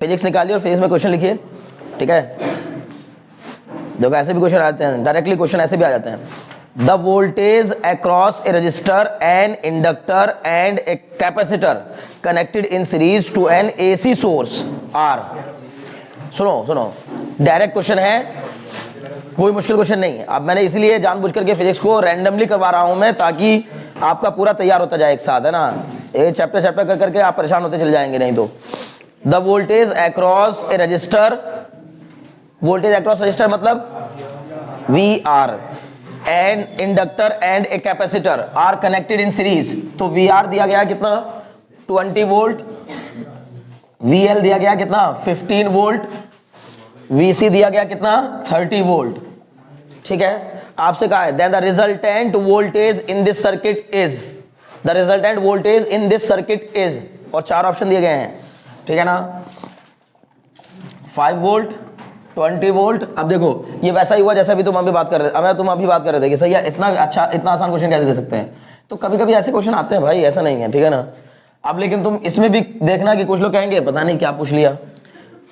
Physics निकालिए और physics में क्वेश्चन लिखिए, ठीक है। देखो ऐसे भी क्वेश्चन आते हैं, डायरेक्टली क्वेश्चन ऐसे भी आ जाते हैं। The voltage across a resistor an inductor and a capacitor connected in series to an AC source are. सुनो सुनो, डायरेक्ट क्वेश्चन है, कोई मुश्किल क्वेश्चन नहीं है। अब मैंने इसलिए जानबूझ करके फिजिक्स को रैंडमली करवा रहा हूं मैं, ताकि आपका पूरा तैयार होता जाए एक साथ, है ना। ये चैप्टर चैप्टर कर करके आप परेशान होते चले जाएंगे नहीं तो। The voltage across a resistor, voltage across resistor मतलब V R, and inductor and a capacitor are connected in series. तो वी आर दिया गया कितना 20 वोल्ट, वी एल दिया गया कितना 15 वोल्ट, वी सी दिया गया कितना 30 वोल्ट, ठीक है। आपसे कहा है then the resultant voltage in this circuit is, the resultant voltage in this circuit is, और 4 ऑप्शन दिए गए हैं, ठीक है ना। 5 वोल्ट, 20 वोल्ट। अब देखो ये वैसा ही हुआ जैसा भी तुम अभी बात कर रहे थे, तुम अभी बात कर रहे थे कि सही है, इतना अच्छा इतना आसान क्वेश्चन कैसे दे सकते हैं। तो कभी कभी ऐसे क्वेश्चन आते हैं भाई, ऐसा नहीं है, ठीक है ना। अब लेकिन तुम इसमें भी देखना कि कुछ लोग कहेंगे पता नहीं क्या पूछ लिया।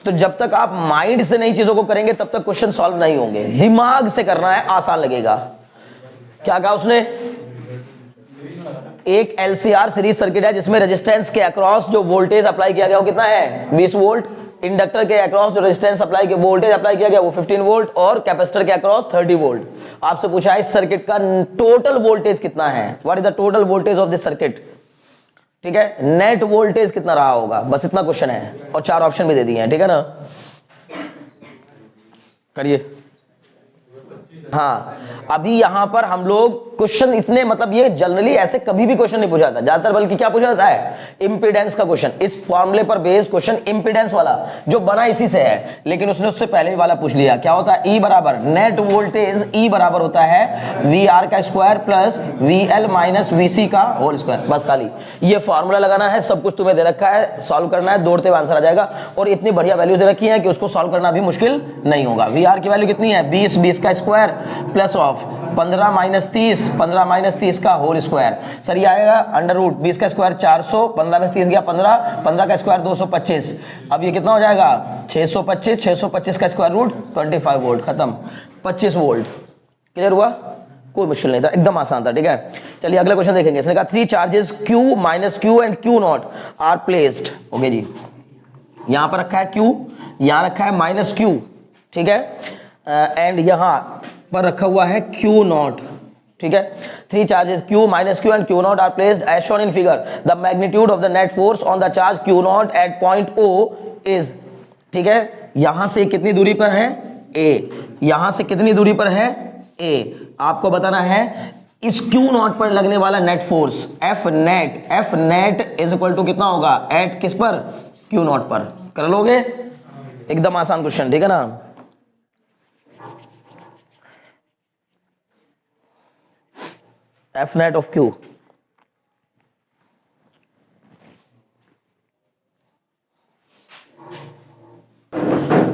तो जब तक आप माइंड से नई चीजों को करेंगे तब तक क्वेश्चन सॉल्व नहीं होंगे। दिमाग से करना है, आसान लगेगा। क्या कहा उसने, एक एलसीआर सीरीज सर्किट है जिसमें रेजिस्टेंस के अक्रॉस जो वोल्टेज अप्लाई किया गया वो कितना है 20 वोल्ट, इंडक्टर के अक्रॉस जो रेजिस्टेंस अप्लाई किया वोल्टेज अप्लाई किया गया वो 15 वोल्ट, और कैपेसिटर के अक्रॉस 30 वोल्ट। आपसे पूछा है इस सर्किट का टोटल वोल्टेज कितना है, what is the total voltage of this circuit, ठीक है। नेट वोल्टेज कितना रहा होगा, बस इतना क्वेश्चन है, और 4 ऑप्शन भी दे दिए हैं, ठीक है ना। करिए। हाँ, अभी यहां पर हम लोग क्वेश्चन इतने, मतलब ये जनरली ऐसे कभी भी क्वेश्चन नहीं पूछा था ज्यादातर, बल्कि क्या पूछा जाता है इंपीडेंस का क्वेश्चन। इस फॉर्मूले पर बेस्ड क्वेश्चन इंपीडेंस वाला जो बना इसी से है, लेकिन उसने उससे पहले वाला पूछ लिया। क्या होता है ई बराबर नेट वोल्टेज, ई बराबर होता है वी आर का square plus V L minus V C का होल स्क्वायर। बस खाली ये फॉर्मूला लगाना है, सब कुछ तुम्हें दे रखा है, सॉल्व करना है, दौड़ते हुए आंसर आ जाएगा। और इतनी बढ़िया वैल्यू दे रखी है कि उसको सॉल्व करना भी मुश्किल नहीं होगा। वी आर की वैल्यू कितनी है 20, 20 का square plus of 15 minus 30, 15 minus 30 का होल स्क्वायर। सर ये आएगा अंडर रूट 20 का स्क्वायर 400, 15 में 30 गया 15, 15 का स्क्वायर 225। अब ये कितना हो जाएगा 625, 625 का स्क्वायर रूट 25 वोल्ट, खत्म 25 वोल्ट। क्लियर हुआ, कोई मुश्किल नहीं था, एकदम आसान था, ठीक है। चलिए अगला क्वेश्चन देखेंगे। इसने कहा 3 charges Q minus Q and Q not are placed, okay जी। यहां पर रखा है Q, यहां रखा है माइनस Q, ठीक है, एंड यहां पर रखा हुआ है Q नॉट, ठीक है। 3 charges Q minus Q and Q not are placed as shown in figure. The magnitude of the net force on the charge Q not at point O is, ठीक है। यहां से कितनी दूरी पर है A, यहां से कितनी दूरी पर है A। आपको बताना है इस Q नॉट पर लगने वाला net force F net is equal to कितना होगा एट किस पर Q नॉट पर। कर लोगे, एकदम आसान क्वेश्चन, ठीक है ना। F net of Q,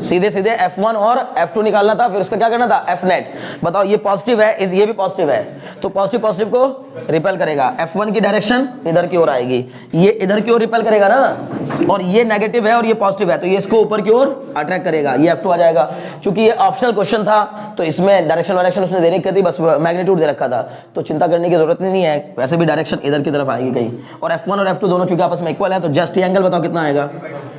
सीधे सीधे F1 और F2 निकालना था, फिर उसका क्या करना था F net। बताओ ये पॉजिटिव है, ये भी पॉजिटिव है, तो पॉजिटिव पॉजिटिव को रिपेल करेगा। F1 की डायरेक्शन इधर की ओर आएगी, ये इधर की ओर रिपेल करेगा ना, और ये नेगेटिव है और ये पॉजिटिव है, तो ये इसको ऊपर की ओर अट्रैक्ट करेगा, ये F2 आ जाएगा। चूंकि ये ऑप्शनल क्वेश्चन था तो इसमें डायरेक्शन वायरेक्शन उसने देने की थी, बस मैग्नीट्यूड दे रखा था, तो चिंता करने की जरूरत नहीं है। वैसे भी डायरेक्शन इधर की तरफ आएगी कहीं, और F1 और F2 दोनों चूंकि आपस में इक्वल है, तो जस्ट एंगल बताओ कितना आएगा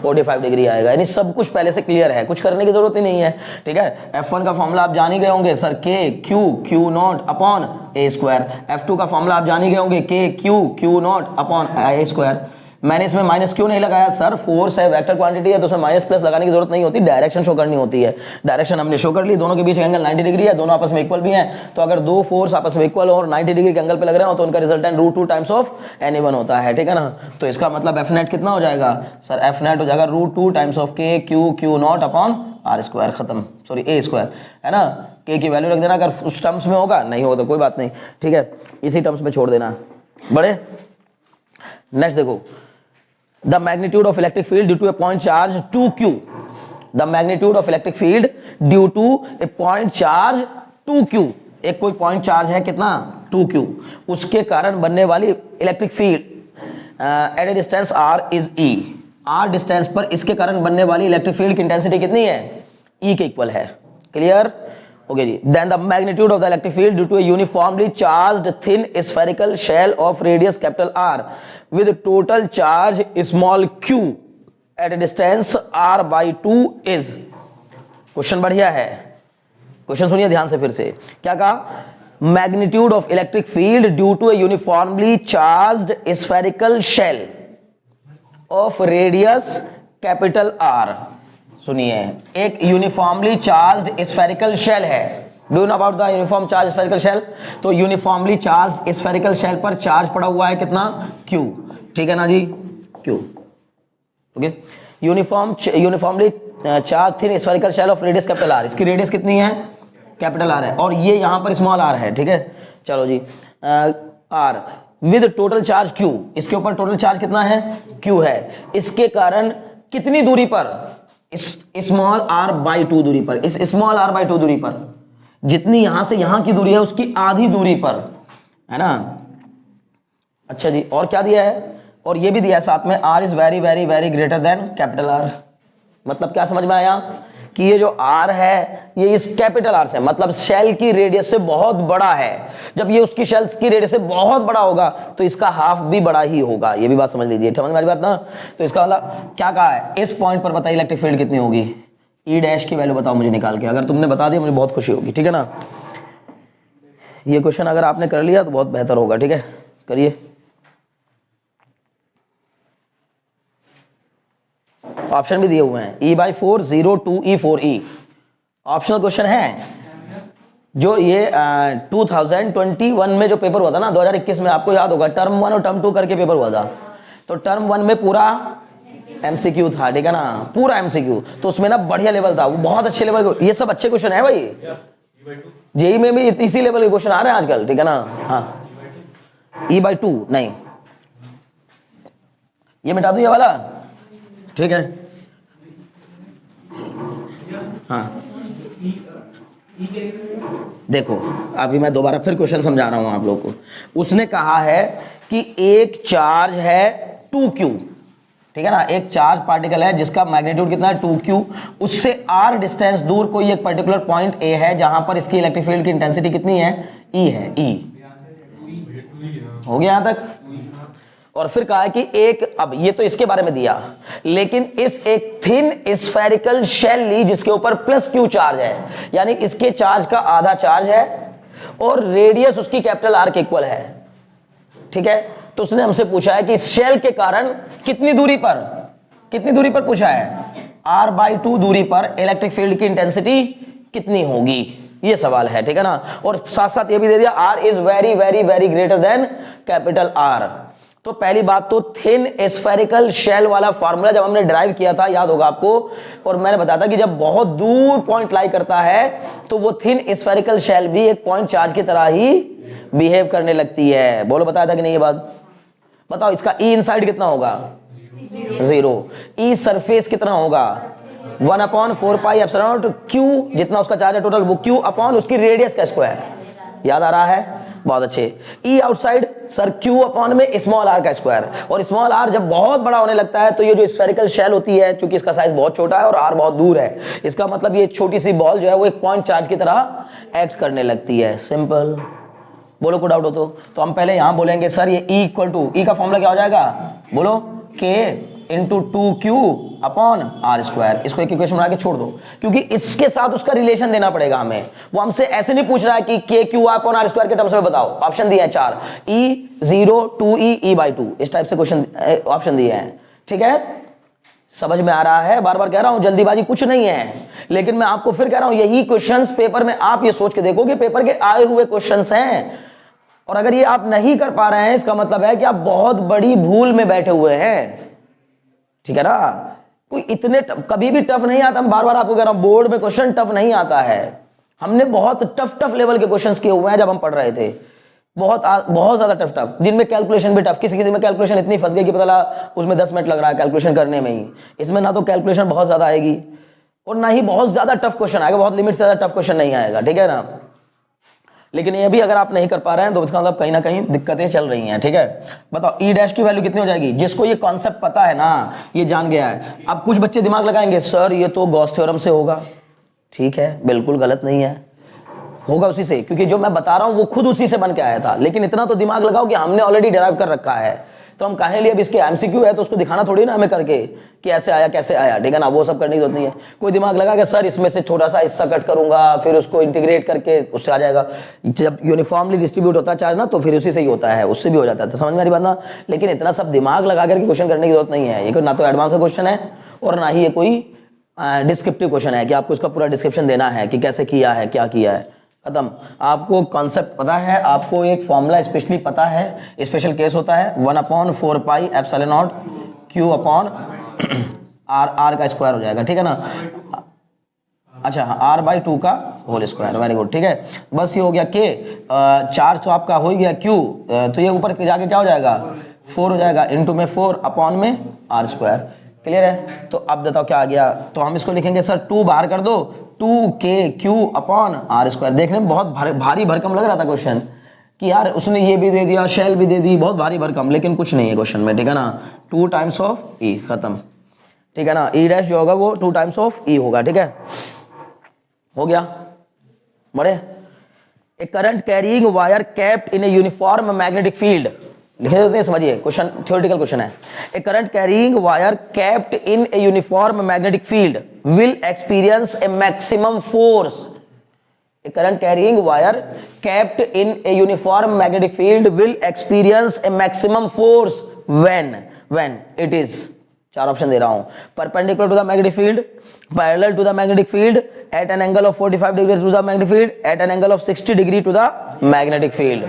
45 डिग्री आएगा। यानी सब कुछ पहले से क्लियर है, कुछ करने की जरूरत ही नहीं है, ठीक है। F1 का फॉर्मूला आप जान ही गए होंगे sir, Q not upon A square. F2 का फॉर्मूला आप जान ही गए होंगे Q not upon A square. मैंने इसमें माइनस क्यों नहीं लगाया सर, फोर्स है, वेक्टर क्वांटिटी है, तो उसमें माइनस प्लस लगाने की जरूरत नहीं होती, डायरेक्शन शो करनी होती है। डायरेक्शन हमने शो कर ली, दोनों के बीच एंगल 90 डिग्री है, दोनों आपस में इक्वल भी हैं, तो अगर दो फोर्स आपस में इक्वल और 90 डिग्री के एंगल पे लग रहे हो तो उनका रिजल्टेंट √2 टाइम्स ऑफ N1 होता है, ठीक है ना। तो इसका मतलब F नेट कितना हो जाएगा सर, F नेट हो जाएगा √2 times of Q not upon R square, खत्म, सॉरी A स्क्वायर, है ना। K की वैल्यू रख देना, अगर उस टर्म्स में होगा, नहीं होगा तो कोई बात नहीं, ठीक है, इसी टर्म्स में छोड़ देना बड़े। नेक्स्ट देखो, the magnitude of electric field due to a point charge 2q, the magnitude of electric field due to a point charge 2q, एक कोई पॉइंट चार्ज है कितना 2q, उसके कारण बनने वाली electric field at a distance r is E, r distance पर इसके कारण बनने वाली इलेक्ट्रिक फील्ड की इंटेंसिटी कितनी है, E के इक्वल है। क्लियर, ओके जी। Then the magnitude of the electric field due to a uniformly charged thin spherical shell of radius capital R with total charge small q at a distance r/2 is. Question बढ़िया है, question सुनिए ध्यान से फिर से। क्या कहा, magnitude of electric field due to a uniformly charged spherical shell of radius capital R। सुनिए, एक यूनिफॉर्मली चार्ज्ड स्फेरिकल शेल है। Do you know about the uniform charge spherical shell? तो यूनिफॉर्मली चार्ज्ड स्फेरिकल शेल पर charge पड़ा हुआ है कितना, Q, ठीक है ना जी, Q, okay. Uniformly charge thin spherical shell of radius capital R, इसकी रेडियस कितनी है, कैपिटल R है, और ये यहां पर स्मॉल r है, ठीक है। चलो जी, R with total charge Q, इसके ऊपर टोटल चार्ज कितना है, Q है। इसके कारण कितनी दूरी पर, इस स्मॉल r/2 दूरी पर, इस स्मॉल r/2 दूरी पर, जितनी यहां से यहां की दूरी है उसकी आधी दूरी पर, है ना। अच्छा जी, और क्या दिया है, और ये भी दिया है साथ में, R is very very very greater than capital R। मतलब क्या समझ में आया कि ये जो R है ये इस कैपिटल R से, मतलब शेल की रेडियस से बहुत बड़ा है। जब ये उसकी शेल की रेडियस से बहुत बड़ा होगा तो इसका हाफ भी बड़ा ही होगा, ये भी बात समझ लीजिए, समझ में आ रही बात ना। तो इसका मतलब क्या कहा है, इस पॉइंट पर बताइए इलेक्ट्रिक फील्ड कितनी होगी, ई डैश की वैल्यू बताओ मुझे निकाल के। अगर तुमने बता दिया मुझे बहुत खुशी होगी, ठीक है ना। ये क्वेश्चन अगर आपने कर लिया तो बहुत बेहतर होगा, ठीक है, करिए। ऑप्शन भी दिए हुए हैं, E/4 0 2 E 4 E optional question है। जो ये 2021 में जो पेपर हुआ था ना, 2021 में, आपको याद होगा टर्म 1 और टर्म 2 करके पेपर हुआ था। तो टर्म 1 में पूरा MCQ था, ठीक है ना, पूरा MCQ। तो उसमें ना बढ़िया लेवल था, वो बहुत अच्छे लेवल के, ये सब अच्छे क्वेश्चन है भाई। जेई में भी इसी लेवल के क्वेश्चन आ रहे हैं आजकल, ठीक है ना। हाँ, E/2 नहीं, ये मिटा दूं ये वाला, ठीक है। हाँ देखो, अभी मैं दोबारा फिर क्वेश्चन समझा रहा हूं आप लोगों को। उसने कहा है कि एक चार्ज है 2Q, ठीक है ना, एक चार्ज पार्टिकल है जिसका मैग्नीट्यूड कितना है 2Q, उससे R डिस्टेंस दूर कोई एक पर्टिकुलर पॉइंट A है जहां पर इसकी इलेक्ट्रिक फील्ड की इंटेंसिटी कितनी है, E है, E हो गया यहां तक। और फिर कहा है कि एक, अब ये तो इसके बारे में दिया, लेकिन इस एक थिन स्फेरिकल शेल ली जिसके ऊपर +Q चार्ज है, यानी इसके चार्ज का आधा चार्ज है और रेडियस उसकी कैपिटल R के इक्वल है, ठीक है। तो उसने हमसे पूछा है कि इस शेल के कारण कितनी दूरी पर पूछा है, R/2 दूरी पर इलेक्ट्रिक फील्ड की इंटेंसिटी कितनी होगी, ये सवाल है, ठीक है ना। और साथ साथ ये भी दे दिया R is very very very greater than capital R। तो पहली बात तो थिन स्फेरिकल शेल वाला फार्मूला जब हमने ड्राइव किया था, याद होगा आपको, और मैंने बताया था कि जब बहुत दूर पॉइंट लाई करता है तो वो थिन स्फेरिकल शेल भी एक पॉइंट चार्ज की तरह ही बिहेव करने लगती है। बोलो, बताया था कि नहीं ये बात? बताओ, इसका E इनसाइड कितना होगा, 0। E सरफेस कितना होगा, 1/4πε0 Q, जितना उसका चार्ज है टोटल वो Q अपॉन उसकी रेडियस का स्क्वायर। याद आ रहा है, बहुत अच्छे। E outside sir Q upon में स्मॉल r का स्क्वायर, और स्मॉल r जब बहुत बड़ा होने लगता है तो ये जो स्फेरिकल शेल होती है, चूंकि इसका साइज बहुत छोटा है और r बहुत दूर है, इसका मतलब ये छोटी सी बॉल जो है वो एक पॉइंट चार्ज की तरह एक्ट करने लगती है। सिंपल। बोलो, कोई डाउट हो तो हम पहले यहां बोलेंगे सर ये E इक्वल टू, E का फॉर्मूला क्या हो जाएगा, बोलो, K into 2Q upon R²। इसको एक इक्वेशन बना के छोड़ दो, क्योंकि इसके साथ उसका रिलेशन देना पड़ेगा हमें। वो हमसे ऐसे नहीं पूछ रहा है कि KQ अपॉन R² के टर्म्स में बताओ। ऑप्शन दिए हैं 4, E 0 2E E/2, इस टाइप से क्वेश्चन ऑप्शन दिए हैं, ठीक है। समझ में आ रहा है? बार बार कह रहा हूं, जल्दीबाजी कुछ नहीं है, लेकिन मैं आपको फिर कह रहा हूं यही क्वेश्चंस पेपर में आप ये सोच के देखो कि पेपर के आए हुए क्वेश्चंस हैं, और अगर ये आप नहीं कर पा रहे हैं इसका मतलब है कि आप बहुत बड़ी भूल में बैठे हुए हैं, ठीक है ना। कोई इतने कभी भी टफ नहीं आता, हम बार बार आपको कह रहा हूं, बोर्ड में क्वेश्चन टफ नहीं आता है। हमने बहुत टफ लेवल के क्वेश्चंस किए हुए हैं जब हम पढ़ रहे थे, बहुत ज्यादा टफ, जिनमें कैलकुलेशन भी टफ, किसी में कैलकुलेशन इतनी फंस गई कि पता लगा उसमें 10 मिनट लग रहा है कैलकुलेशन करने में ही। इसमें ना तो कैलकुलेशन बहुत ज्यादा आएगी और ना ही बहुत ज्यादा टफ क्वेश्चन आएगा, बहुत लिमिट से ज्यादा टफ क्वेश्चन नहीं आएगा, ठीक है ना। लेकिन ये भी अगर आप नहीं कर पा रहे हैं तो इसका मतलब कहीं ना कहीं दिक्कतें चल रही हैं। ठीक है, बताओ ई डैश की वैल्यू कितनी हो जाएगी? जिसको ये कॉन्सेप्ट पता है ना, ये जान गया है। अब कुछ बच्चे दिमाग लगाएंगे, सर ये तो गॉस थ्योरम से होगा। ठीक है, बिल्कुल गलत नहीं है, होगा उसी से, क्योंकि जो मैं बता रहा हूं वो खुद उसी से बन के आया था। लेकिन इतना तो दिमाग लगाओ कि हमने ऑलरेडी डिराइव कर रखा है, तो हम कहें लिए अब इसके एमसीक्यू है तो उसको दिखाना थोड़ी ना हमें करके कि ऐसे आया कैसे आया। ठीक है ना, वो सब करने की जरूरत नहीं है। कोई दिमाग लगा कि सर इसमें से थोड़ा सा हिस्सा कट करूंगा, फिर उसको इंटीग्रेट करके उससे आ जाएगा। जब यूनिफॉर्मली डिस्ट्रीब्यूट होता है चार्ज ना, तो फिर उसी से ही होता है, उससे भी हो जाता है। तो समझ में आ रही बात ना? लेकिन इतना सब दिमाग लगा करके क्वेश्चन करने की जरूरत नहीं है। ये ना तो एडवांस का क्वेश्चन है और ना ही ये कोई डिस्क्रिप्टिव क्वेश्चन है कि आपको इसका पूरा डिस्क्रिप्शन देना है कि कैसे किया है, क्या किया है। खत्म। आपको कॉन्सेप्ट पता है, आपको एक फॉर्मूला स्पेशली पता है, स्पेशल केस होता है 1/4 pi epsilon not q upon r का स्क्वायर हो जाएगा। ठीक है ना? अच्छा, r/2 का होल स्क्वायर। Very good. ठीक है, बस ये हो गया के। चार्ज तो आपका हो ही गया क्यू, तो ये ऊपर जाके क्या हो जाएगा? 4 हो जाएगा, इनटू में 4 अपॉन में r स्क्वायर। क्लियर है? तो अब बताओ क्या आ गया? तो हम इसको लिखेंगे सर 2 बाहर कर दो, 2k³ अपॉन r स्क्वायर। देखने में बहुत भारी भरकम लग रहा था क्वेश्चन कि यार उसने ये भी दे दिया, शेल भी दे दी, बहुत भारी भरकम, लेकिन कुछ नहीं है क्वेश्चन में। ठीक है ना? 2 टाइम्स ऑफ e, खत्म। ठीक है ना? ई डैश जो होगा वो 2 टाइम्स ऑफ e होगा। ठीक है, हो गया। बड़े a current carrying wire capped in a uniform magnetic field, लिखे देते हैं, समझिए क्वेश्चन, थ्योरेटिकल क्वेश्चन है। A current carrying wire capped in a uniform magnetic field will experience a maximum force. A current carrying wire capped in a uniform magnetic field will experience a maximum force when it is, 4 option दे रहा हूं, perpendicular to the magnetic field, parallel to the magnetic field, at an angle of 45 degree to the magnetic field, at an angle of 60 degree to the magnetic field.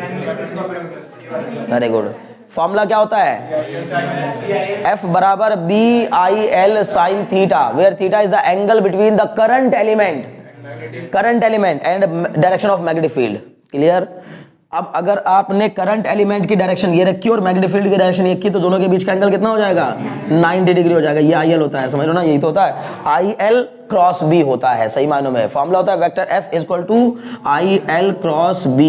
Very good. Formula क्या होता है? F बराबर BIL sine theta, where theta is the angle between the current element and direction of magnetic field. Clear? अब अगर आपने current element की direction ये रखी और मैग्नेटिक फील्ड की डायरेक्शन ये की, तो दोनों के बीच का एंगल कितना हो जाएगा? 90 डिग्री हो जाएगा। ये IL होता है, समझ लो ना, यही तो होता है, IL क्रॉस B होता है सही मायनों में। फॉर्मूला होता है vector F equal to IL cross B।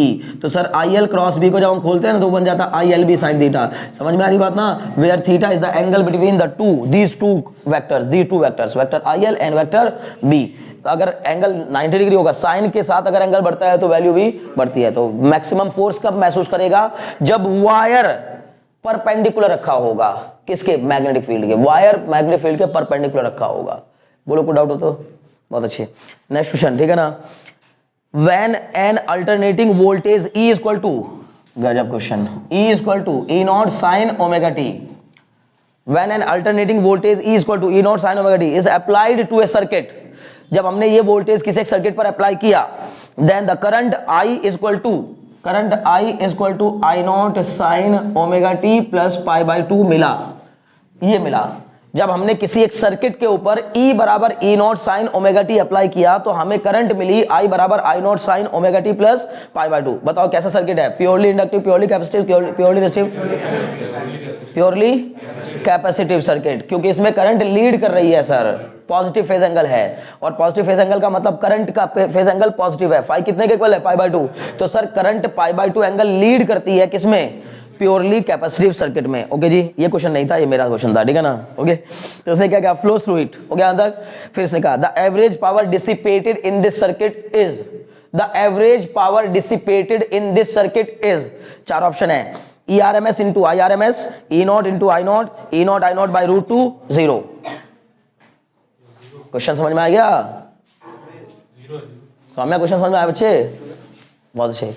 तो सर IL क्रॉस B को जब हम खोलते हैं ना तो बन जाता है ILB साइन थीटा। समझ में आ रही बात ना? Where theta is the angle between the these two vectors, vector IL and vector B। तो अगर एंगल 90 डिग्री होगा, साइन के साथ अगर एंगल बढ़ता है तो वैल्यू भी बढ़ती है। तो मैक्सिमम फोर्स कब महसूस करेगा? जब वायर परपेंडिकुलर रखा होगा। किसके? मैग्नेटिक फील्ड के। वायर मैग्नेटिक फील्ड के परपेंडिकुलर रखा होगा। बोलो कोई डाउट हो तो? बहुत अच्छे। नेक्स्ट क्वेश्चन, ठीक है ना? When an alternating voltage E equal to, गजब question, E equal to E0 sin omega t, when an alternating voltage E equal to E0 sin omega t is applied to a circuit, जब हमने ये voltage किसी एक circuit पर apply किया, then the current I equal to I0 sin omega t plus π/2 मिला। ये मिला जब हमने किसी एक सर्किट के ऊपर E बराबर E0 sin omega t apply किया, तो हमें करंट मिली I बराबर I0 sin omega t plus π/2। बताओ कैसा सर्किट है? Purely inductive, purely capacitive, purely resistive? Purely capacitive circuit, क्योंकि इसमें करंट लीड कर रही है सर, पॉजिटिव फेज एंगल है, और पॉजिटिव फेज एंगल का मतलब करंट का फेज एंगल पॉजिटिव है। फाई कितने के इक्वल है? π/2। तो सर करंट π/2 एंगल लीड करती है किसमें? प्योरली कैपेसिटिव सर्किट में। ओके जी, ये क्वेश्चन नहीं था, ये मेरा क्वेश्चन था, ठीक है ना? ओके, तो उसने क्या कहा? Flow through it. हो गया अंदर? फिर उसने कहा the average power dissipated in this circuit is, the average power dissipated in this circuit is, 4 option है, ERMS into IRMS, E0 into I0, E0 I0 by √2, 0। Question समझ में आ गया? सौम्या क्वेश्चन समझ में आया बच्चे? बहुत अच्छे।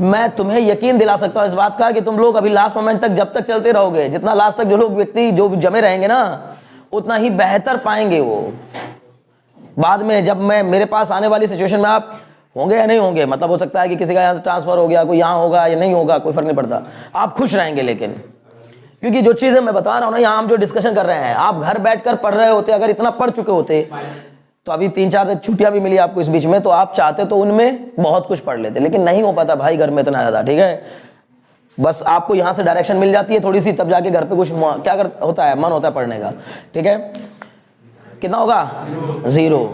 मैं तुम्हें यकीन दिला सकता हूं इस बात का कि तुम लोग अभी लास्ट मोमेंट तक जब तक चलते रहोगे, जितना लास्ट तक जो लोग व्यक्ति जो जमे रहेंगे ना, उतना ही बेहतर पाएंगे वो। बाद में जब मैं मेरे पास आने वाली सिचुएशन में आप होंगे या नहीं होंगे, मतलब हो सकता है कि किसी का यहाँ से ट्रांसफर हो गया, कोई यहाँ होगा या नहीं होगा, कोई फर्क नहीं पड़ता, आप खुश रहेंगे। लेकिन क्योंकि जो चीजें मैं बता रहा हूं ना, यहाँ हम जो डिस्कशन कर रहे हैं, आप घर बैठकर पढ़ रहे होते, अगर इतना पढ़ चुके होते, तो अभी 3-4 दिन छुट्टियां भी मिली आपको इस बीच में, तो आप चाहते तो उनमें बहुत कुछ पढ़ लेते, लेकिन नहीं हो पाता भाई घर में इतना ज्यादा। ठीक है, बस आपको यहां से डायरेक्शन मिल जाती है थोड़ी सी, तब जाके घर पे कुछ क्या होता है, मन होता है पढ़ने का। ठीक है, कितना होगा? 0।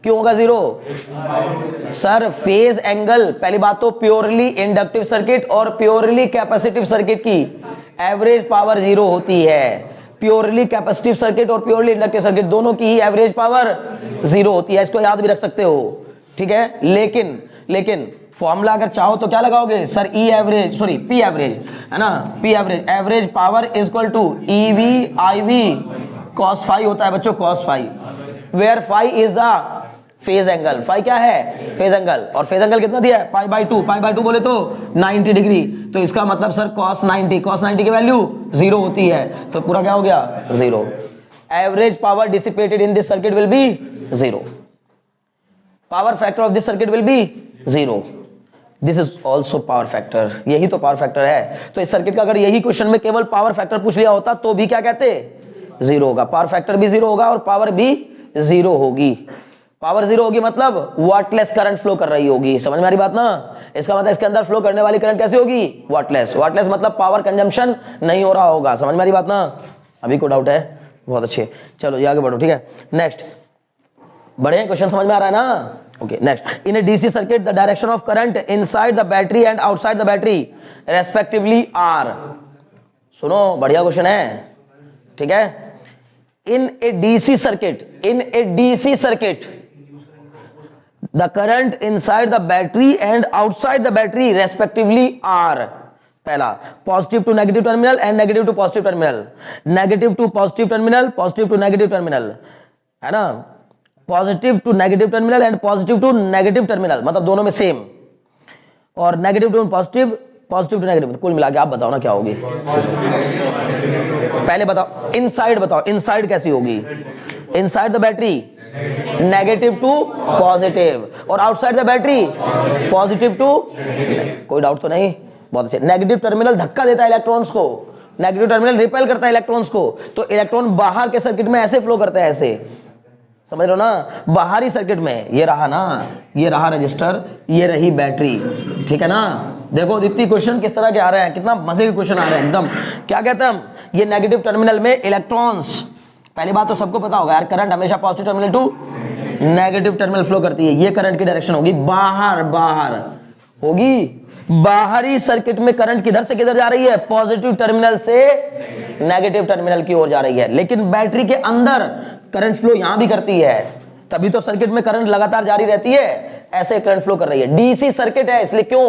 क्यों होगा जीरो? सर फेज एंगल, पहली बात तो प्योरली इंडक्टिव सर्किट और प्योरली कैपेसिटिव सर्किट की एवरेज पावर जीरो होती है। प्योरली कैपेसिटिव सर्किट और प्योरली इंडक्टिव सर्किट दोनों की ही एवरेज पावर जीरो होती है, इसको याद भी रख सकते हो, ठीक है। लेकिन फॉर्मूला अगर चाहो तो क्या लगाओगे sir? E average, sorry P average, है ना, P average, average power is equal to EV I V cos phi होता है बच्चों, cos phi, where phi is the phase angle. Phi क्या है? Phase angle. और फेज एंगल कितना दिया है? Pi by two. Pi by two बोले तो 90 डिग्री, तो इसका मतलब सर cos 90 की वैल्यू जीरो होती है, तो पूरा क्या हो गया? Zero. Average power dissipated in this circuit will be zero, power factor of this circuit will be zero, this is also power factor, यही तो पावर फैक्टर है। तो इस सर्किट का अगर यही क्वेश्चन में केवल पावर फैक्टर पूछ लिया होता तो भी क्या कहते? जीरो होगा। पावर फैक्टर भी जीरो होगा और पावर भी जीरो होगी। पावर जीरो होगी मतलब वाटलेस करंट फ्लो कर रही होगी, समझ में आ रही बात ना? इसका मतलब इसके अंदर फ्लो करने वाली करंट कैसी होगी? वाटलेस। वाटलेस मतलब पावर कंजम्पशन नहीं हो रहा होगा, समझ में आ रही बात ना? अभी को डाउट है? बहुत अच्छे, चलो ये आगे बढ़ो, ठीक है। नेक्स्ट, बड़े क्वेश्चन समझ में आ रहा है ना? Okay, next, in a DC circuit the direction of current inside the battery and outside the battery respectively are. सुनो, बढ़िया क्वेश्चन है, ठीक है। In a DC circuit the current inside the battery and outside the battery respectively are, पहला positive to negative terminal and negative to positive terminal, negative to positive terminal, positive to negative terminal, है ना, positive to negative terminal and positive to negative terminal, मतलब दोनों में same, और negative to positive, positive to negative, कुल मिला के आप बताओ ना क्या होगी? पहले बताओ इनसाइड, बताओ इनसाइड कैसी होगी? Inside the battery negative to positive और outside the battery positive to, कोई डाउट तो नहीं? बहुत अच्छे। नेगेटिव टर्मिनल धक्का देता है इलेक्ट्रॉन्स को, नेगेटिव टर्मिनल रिपेल करता है इलेक्ट्रॉन्स को, तो इलेक्ट्रॉन बाहर के सर्किट में ऐसे फ्लो करते हैं, ऐसे, समझ रहे हो ना? बाहरी सर्किट में ये रहा ना, ये रहा रजिस्टर, ये रही बैटरी, ठीक है ना? देखो दीप्ति क्वेश्चन किस तरह के आ रहे हैं, कितना मजे के क्वेश्चन आ रहे हैं एकदम। क्या कहते हैं हम? ये नेगेटिव टर्मिनल में इलेक्ट्रॉन्स, पहली बात तो सबको पता होगा यार, करंट हमेशा positive terminal to negative terminal flow करती है। ये करंट की डायरेक्शन होगी बाहर, बाहर होगी। बाहरी सर्किट में करंट किधर से किधर जा रही है? पॉजिटिव टर्मिनल से नेगेटिव टर्मिनल की ओर जा रही है। लेकिन बैटरी के अंदर करंट फ्लो यहां भी करती है, तभी तो सर्किट में करंट लगातार जारी रहती है, ऐसे करंट फ्लो कर रही है। डीसी सर्किट है इसलिए क्यों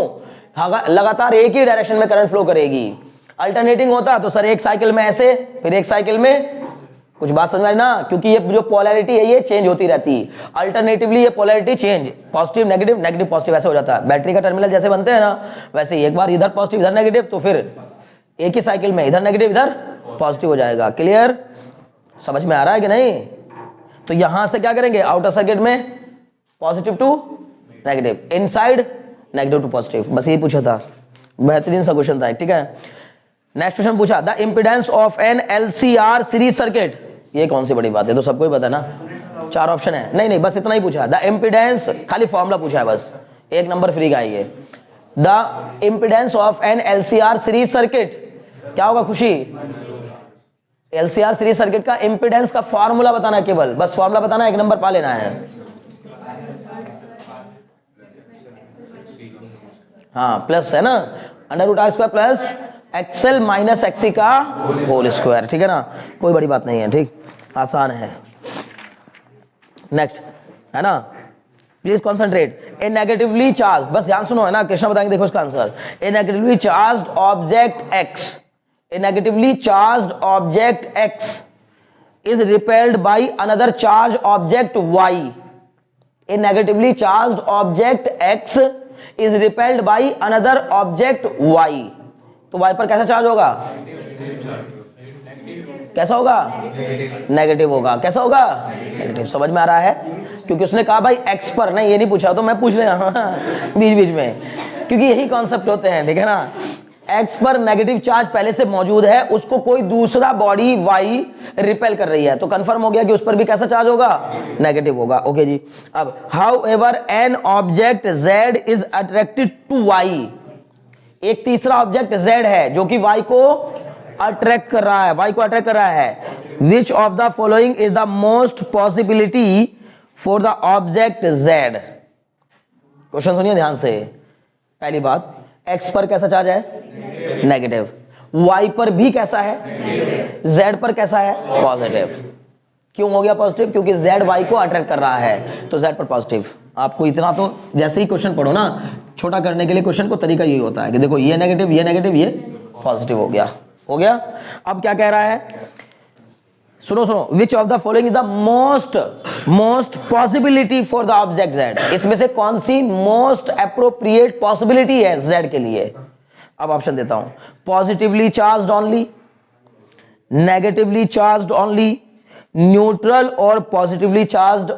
लगातार एक ही डायरेक्शन में करंट फ्लो करेगी। अल्टरनेटिंग होता तो सर एक साइकिल में ऐसे, फिर एक साइकिल में, कुछ बात समझ में आई ना? क्योंकि ये जो पोलैरिटी है ये चेंज होती रहती है, अल्टरनेटिवली ये polarity change, positive negative, negative positive ऐसे हो जाता है। बैटरी का टर्मिनल जैसे बनते हैं ना, वैसे ही एक बार इधर पॉजिटिव इधर नेगेटिव, तो फिर एक ही साइकिल में इधर नेगेटिव इधर पॉजिटिव हो जाएगा। क्लियर? समझ में आ रहा है कि नहीं? तो यहां से क्या करेंगे? आउटर सर्किट में positive to negative, inside negative to positive, बस ये पूछा था, बेहतरीन सा क्वेश्चन था, ठीक है। नेक्स्ट क्वेश्चन पूछा, the impedance of an LCR series circuit, ये कौन सी बड़ी बात है, तो सबको ही पता है ना? 4 ऑप्शन है, नहीं बस इतना ही पूछा। द इंपीडेंस, खाली फॉर्मूला पूछा है बस, 1 नंबर फ्री का है ये। The impedance of an LCR series circuit, क्या होगा खुशी? एलसीआर सीरीज सर्किट का इंपीडेंस का फॉर्मूला बताना है, केवल बस फॉर्मूला बताना है, 1 नंबर पा लेना है। हाँ प्लस है ना, √r² plus XL minus XC का होल स्क्वायर, ठीक है ना? कोई बड़ी बात नहीं है, ठीक, आसान है। नेक्स्ट है ना, please concentrate. A negatively charge, बस ध्यान सुनो, है ना, कृष्णा बताएंगे, देखो इसका answer. A negatively charged object X, a negatively charged object X is repelled by another charge object Y. A negatively charged object X is repelled by another object Y, तो Y पर कैसा चार्ज होगा? कैसा होगा? Negative होगा। कैसा होगा? Negative. समझ में आ रहा है? क्योंकि उसने कहा भाई एक्स पर, नहीं ये नहीं पूछा तो मैं पूछ ले रहा हूं बीच बीच में, क्योंकि यही कॉन्सेप्ट होते हैं, ठीक है ना? एक्स पर नेगेटिव चार्ज पहले से मौजूद है, उसको कोई दूसरा बॉडी वाई रिपेल कर रही है, तो कंफर्म हो गया कि उस पर भी कैसा चार्ज होगा? नेगेटिव होगा। ओके जी। अब however an object Z is attracted to Y, एक तीसरा ऑब्जेक्ट z है जो कि y को अट्रैक्ट कर रहा है, y को अट्रैक्ट कर रहा है। Which of the following is the most possibility for the object z। Question सुनिए ध्यान से। पहली बात, x पर कैसा चार्ज है? नेगेटिव। y पर भी कैसा है? z पर कैसा है? पॉजिटिव। क्यों हो गया पॉजिटिव? क्योंकि z y को अट्रैक्ट कर रहा है, तो z पर पॉजिटिव। आपको इतना तो जैसे ही क्वेश्चन पढ़ो ना, छोटा करने के लिए क्वेश्चन को तरीका यही होता है कि देखो ये नेगेटिव, ये पॉजिटिव हो गया। हो गया। अब क्या कह रहा है? सुनो सुनो, which of the following is the most possibility for the object z। इसमें से कौन सी मोस्ट एप्रोप्रिएट पॉसिबिलिटी है z के लिए? अब ऑप्शन देता हूं, positively charged only, negatively charged only, neutral और पॉजिटिवली चार्ज्ड,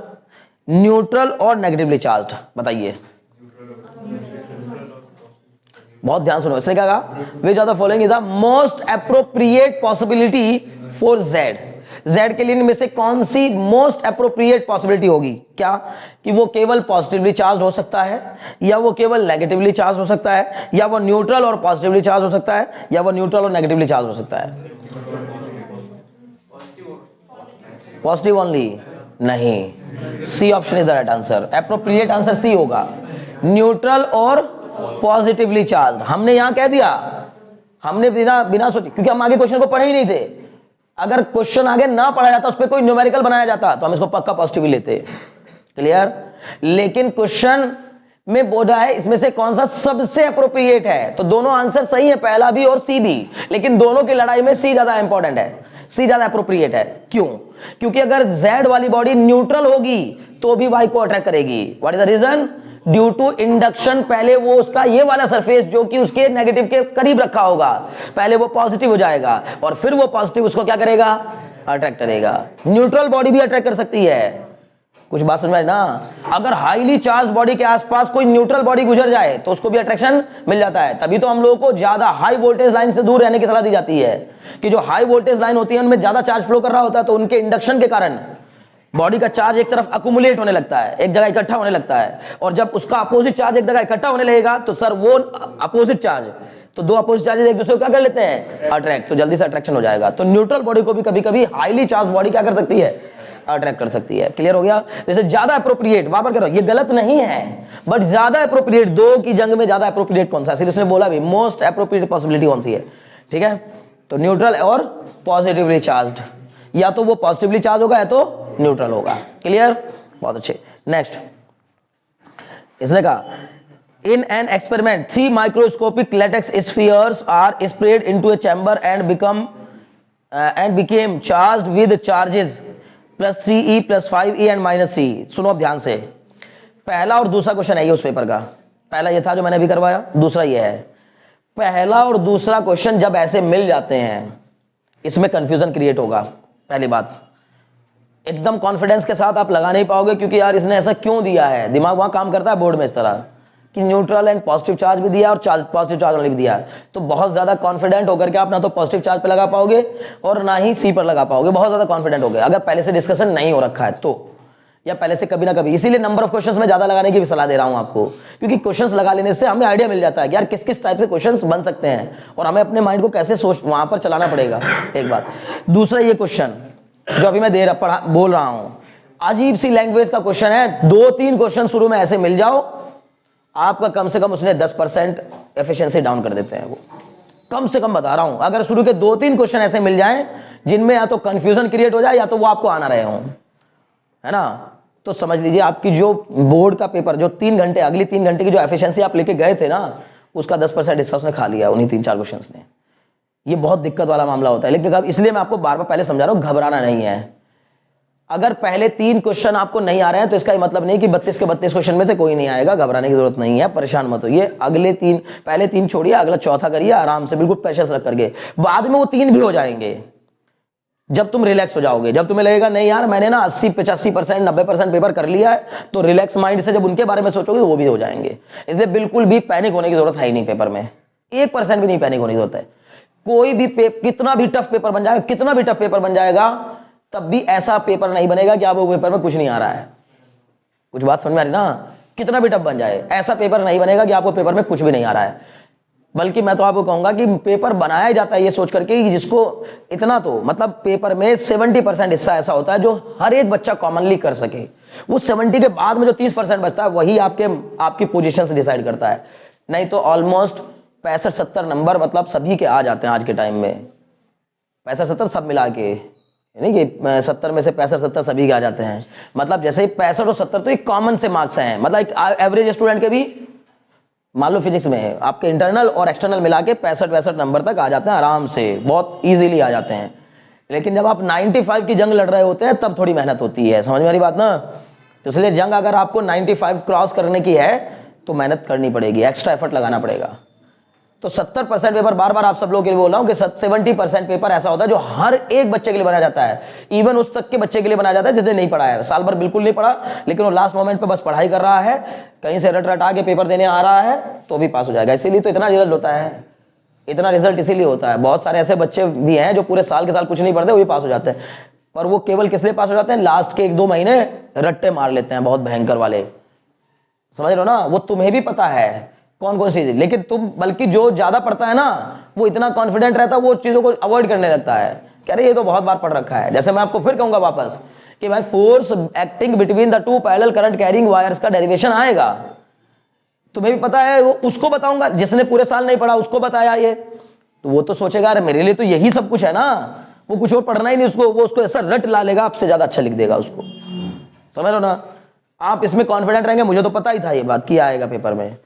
न्यूट्रल और नेगेटिवली चार्ज्ड। बताइए। बहुत ध्यान सुनो, इसने क्या कहा? Which of the following is the most appropriate possibility for z के लिए इनमें से कौन सी मोस्ट एप्रोप्रिएट पॉसिबिलिटी होगी? क्या कि वो केवल पॉजिटिवली चार्ज हो सकता है, या वो केवल नेगेटिवली चार्ज हो सकता है, या वो न्यूट्रल और पॉजिटिवली चार्ज हो सकता है, या वो न्यूट्रल और नेगेटिवली चार्ज हो सकता है? Positive only? नहीं, C option is the right answer. Appropriate answer C होगा, न्यूट्रल और पॉजिटिवली चार्ज। हमने यहां कह दिया, हमने बिना सोचे, क्योंकि हम आगे क्वेश्चन को पढ़े ही नहीं थे। अगर क्वेश्चन आगे ना पढ़ा जाता, उस पर कोई न्यूमेरिकल बनाया जाता, तो हम इसको पक्का पॉजिटिव ही लेते। क्लियर? लेकिन क्वेश्चन में बोला है इसमें से कौन सा सबसे अप्रोप्रिएट है, तो दोनों आंसर सही है, पहला भी और सी भी, लेकिन दोनों की लड़ाई में सी ज्यादा इंपॉर्टेंट है, सी ज्यादा अप्रोप्रिएट है। क्यों? क्योंकि अगर z वाली बॉडी न्यूट्रल होगी तो भी y को अट्रैक्ट करेगी। What is the reason? Due to induction. पहले वो उसका ये वाला सरफेस जो कि उसके नेगेटिव के करीब रखा होगा, पहले वो पॉजिटिव हो जाएगा और फिर वो पॉजिटिव उसको क्या करेगा? अट्रैक्ट करेगा। न्यूट्रल बॉडी भी अट्रैक्ट कर सकती है। कुछ बात समझ में ना? अगर हाईली चार्ज बॉडी के आसपास कोई न्यूट्रल बॉडी गुजर जाए तो उसको भी अट्रैक्शन मिल जाता है। तभी तो हम लोगों को ज्यादा हाई वोल्टेज लाइन से दूर रहने की सलाह दी जाती है, कि जो हाई वोल्टेज लाइन होती है उनमें ज्यादा चार्ज फ्लो कर रहा होता है, तो उनके इंडक्शन के कारण बॉडी का चार्ज एक तरफ अकुमुलेट होने लगता है, एक जगह इकट्ठा होने लगता है, और जब उसका अपोजिट चार्ज एक जगह इकट्ठा होने लगेगा तो सर वो अपोजिट चार्ज, तो दो अपोजिट चार्जेस एक दूसरे को क्या कर लेते हैं? अट्रैक्ट। तो जल्दी से अट्रैक्शन हो जाएगा। तो न्यूट्रल बॉडी को भी कभी कभी हाईली चार्ज बॉडी क्या कर सकती है? अट्रैक्ट कर सकती है। क्लियर हो गया? जैसे ज्यादा अप्रोप्रिएट, बार-बार कह रहा हूं ये गलत नहीं है, बट ज्यादा अप्रोप्रिएट, दो की जंग में ज्यादा अप्रोप्रिएट कौन सा? इसलिए उसने बोला भी मोस्ट अप्रोप्रिएट पॉसिबिलिटी कौन सी है। ठीक है, तो न्यूट्रल और पॉजिटिवली चार्ज्ड, या तो वो पॉजिटिवली चार्ज होगा या तो न्यूट्रल होगा। क्लियर? बहुत अच्छे। नेक्स्ट, इसने कहा in an experiment 3 microscopic latex spheres are sprayed into a chamber and became charged with charges +3e +5e and -3। सुनो अब ध्यान से, पहला और दूसरा क्वेश्चन है ये उस पेपर का। पहला ये था जो मैंने अभी करवाया, दूसरा ये है। पहला और दूसरा क्वेश्चन जब ऐसे मिल जाते हैं, इसमें कंफ्यूजन क्रिएट होगा। पहली बात, एकदम कॉन्फिडेंस के साथ आप लगा नहीं पाओगे, क्योंकि यार इसने ऐसा क्यों दिया है। दिमाग वहां काम करता है बोर्ड में इस तरह कि न्यूट्रल एंड पॉजिटिव चार्ज भी दिया और पॉजिटिव चार्ज वाली भी दिया है, तो बहुत ज्यादा कॉन्फिडेंट होकर के आप ना तो पॉजिटिव चार्ज पे लगा पाओगे और ना ही सी पर लगा पाओगे। बहुत ज्यादा कॉन्फिडेंट हो गए अगर पहले से डिस्कशन नहीं हो रखा है तो, या पहले से कभी ना कभी। इसीलिए नंबर ऑफ क्वेश्चंस में ज्यादा लगाने की भी सलाह दे रहा हूं आपको, क्योंकि क्वेश्चंस लगा लेने से हमें आइडिया मिल जाता है कि यार किस किस टाइप से क्वेश्चंस बन सकते हैं, और हमें अपने माइंड को कैसे सोच वहां पर चलाना पड़ेगा। एक बात। दूसरा ये क्वेश्चन जो अभी मैं बोल रहा हूं, अजीब सी लैंग्वेज का क्वेश्चन है। 2-3 क्वेश्चन शुरू में ऐसे मिल जाओ, आपका कम से कम उसने 10% एफिशिएंसी डाउन कर देते हैं। वो कम से कम बता रहा हूं, अगर शुरू के 2-3 क्वेश्चन ऐसे मिल जाएं जिनमें या तो कंफ्यूजन क्रिएट हो जाए या तो वो आपको आना रहे हों, है ना, तो समझ लीजिए आपकी जो बोर्ड का पेपर, जो 3 घंटे, अगली 3 घंटे की जो एफिशिएंसी आप लेके गए थे ना, उसका 10% हिस्सा उसने खा लिया उन्हीं 3-4 क्वेश्चन ने। ये बहुत दिक्कत वाला मामला होता है। लेकिन इसलिए मैं आपको बार बार पहले समझा रहा हूं, घबराना नहीं है। अगर पहले 3 क्वेश्चन आपको नहीं आ रहे हैं तो इसका मतलब नहीं कि 32 के 32 क्वेश्चन में से कोई नहीं आएगा। घबराने की जरूरत नहीं है, परेशान मत होइए। अगले 3, पहले 3 छोड़िए, अगला चौथा करिए आराम से, बिल्कुल पेशेंस रख करके। बाद में वो 3 भी हो जाएंगे जब तुम रिलैक्स हो जाओगे, जब तुम्हें लगेगा नहीं यार मैंने ना 80-85%, 90% पेपर कर लिया है, तो रिलैक्स माइंड से जब उनके बारे में सोचोगे वो भी हो जाएंगे। इसलिए बिल्कुल भी पैनिक होने की जरूरत है ही नहीं। पेपर में 1% भी नहीं पैनिक होने की जरूरत है। कोई भी कितना भी टफ पेपर बन जाएगा, कितना भी टफ पेपर बन जाएगा, तब भी ऐसा पेपर नहीं बनेगा कि आपको पेपर में कुछ नहीं आ रहा है। कुछ बात समझ में आ रही ना? कितना भी टफ बन जाए, ऐसा पेपर नहीं बनेगा कि आपको पेपर में कुछ भी नहीं आ रहा है। बल्कि मैं तो आपको कहूंगा कि पेपर बनाया जाता है ये सोच करके कि जिसको इतना, तो मतलब पेपर में 70% हिस्सा ऐसा होता है जो हर एक बच्चा कॉमनली कर सके। वो 70 के बाद में जो 30% बचता है वही आपकी पोजीशन से डिसाइड करता है। नहीं तो ऑलमोस्ट 65-70 नंबर मतलब सभी के आ जाते हैं आज के टाइम में, 65-70 सब मिला के, यानी कि 70 में से 65-70 सभी के आ जाते हैं। मतलब जैसे 65 और 70 तो एक कॉमन से मार्क्स हैं, मतलब एक एवरेज स्टूडेंट के भी मान लो फिजिक्स में आपके इंटरनल और एक्सटर्नल मिला के 65-62 नंबर तक आ जाते हैं आराम से, बहुत इजीली आ जाते हैं। लेकिन जब आप 95 की जंग लड़ रहे होते हैं तब थोड़ी मेहनत होती है, समझ में आ रही बात ना। तो इसलिए जंग अगर आपको 95 क्रॉस करने की है तो मेहनत करनी पड़ेगी, एक्स्ट्रा एफर्ट लगाना पड़ेगा। तो 70% पेपर, बार बार आप सब लोगों के लिए बोल रहा हूं कि 70% पेपर ऐसा होता है जो हर एक बच्चे के लिए बनाया जाता है, इवन उस तक के बच्चे के लिए बनाया जाता है जिसने नहीं पढ़ा है, साल भर बिल्कुल नहीं पढ़ा, लेकिन वो लास्ट मोमेंट पे बस पढ़ाई कर रहा है, कहीं से रट रटा के पेपर देने आ रहा है तो भी पास हो जाएगा। इसीलिए तो इतना रिजल्ट होता है, इतना रिजल्ट इसीलिए होता है। बहुत सारे ऐसे बच्चे भी हैं जो पूरे साल के साल कुछ नहीं पढ़ते, वो भी पास हो जाते हैं, पर वो केवल किस लिए पास हो जाते हैं, लास्ट के 1-2 महीने रट्टे मार लेते हैं बहुत भयंकर वाले, समझ रहे हो ना। वो तुम्हें भी पता है कौन कौन सी चीज, लेकिन तुम बल्कि जो ज्यादा पढ़ता है ना वो इतना कॉन्फिडेंट रहता है, वो चीजों को अवॉइड करने लगता है, कह रहे ये तो बहुत बार पढ़ रखा है। जैसे मैं आपको फिर कहूंगा वापस कि भाई force acting between the 2 parallel current carrying wires का डेरिवेशन आएगा, तुम्हें भी पता है, वो उसको बताऊंगा जिसने पूरे साल नहीं पढ़ा, उसको बताया ये, तो वो तो सोचेगा अरे मेरे लिए तो यही सब कुछ है ना, वो कुछ और पढ़ना ही नहीं उसको, वो उसको ऐसा रट ला लेगा, आपसे ज्यादा अच्छा लिख देगा उसको, समझ लो ना। आप इसमें कॉन्फिडेंट रहेंगे, मुझे तो पता ही था ये बात कि आएगा पेपर में,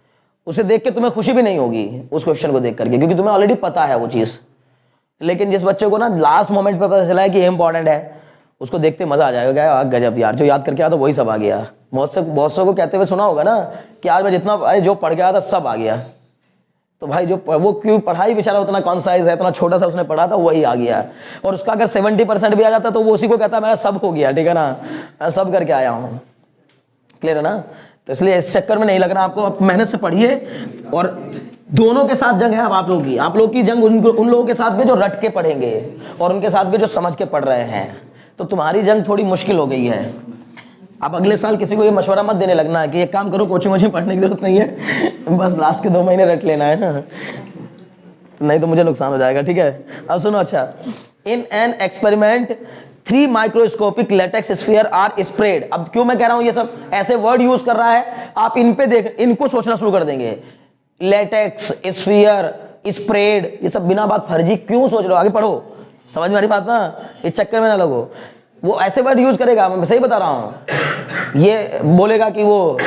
उसे देख के तुम्हें खुशी भी नहीं होगी उस क्वेश्चन को देख करके, क्योंकि तुम्हें ऑलरेडी पता है वो चीज। लेकिन जिस बच्चे को ना लास्ट मोमेंट पे पता चला है कि ये इंपॉर्टेंट है, उसको देखते मजा आ जाएगा, गजब यार, जो याद करके आया था वही सब आ गया। बहुत से को कहते हुए सुना होगा ना कि आज मैं जितना जो पढ़ गया था सब आ गया, तो भाई जो वो क्यों पढ़ाई बेचारा उतना कॉन्साइज है, इतना छोटा सा उसने पढ़ा था वही आ गया, और उसका अगर 70% भी आ जाता तो वो उसी को कहता मेरा सब हो गया, ठीक है ना, मैं सब करके आया हूँ, क्लियर है ना। तो इसलिए इस चक्कर में नहीं लगना आपको, आप मेहनत से पढ़िए। और दोनों के साथ जंग है अब आप लोगों की जंग उन लोगों के साथ भी जो रट के पढ़ेंगे और उनके साथ भी जो समझ के पढ़ रहे हैं, तो तुम्हारी जंग थोड़ी मुश्किल हो गई है। आप अगले साल किसी को ये मशवरा मत देने लगना कि एक काम करो, कोचिंग वोचिंग पढ़ने की जरूरत नहीं है, बस लास्ट के 2 महीने रट लेना है ना, नहीं तो मुझे नुकसान हो जाएगा, ठीक है। अब सुनो, अच्छा, in an experiment 3 microscopic latex sphere are spread. अब क्यों मैं कह रहा हूं ये सब ऐसे वर्ड यूज कर रहा है, आप इन पे देख, इनको सोचना शुरू कर देंगे, लेटेक्स, स्फीयर, स्प्रेड, ये सब बिना बात फर्जी क्यों सोच रहे हो, आगे पढ़ो, समझ में आ रही बात ना, इस चक्कर में ना लगो। वो ऐसे वर्ड यूज करेगा, मैं सही बता रहा हूं, ये बोलेगा कि वो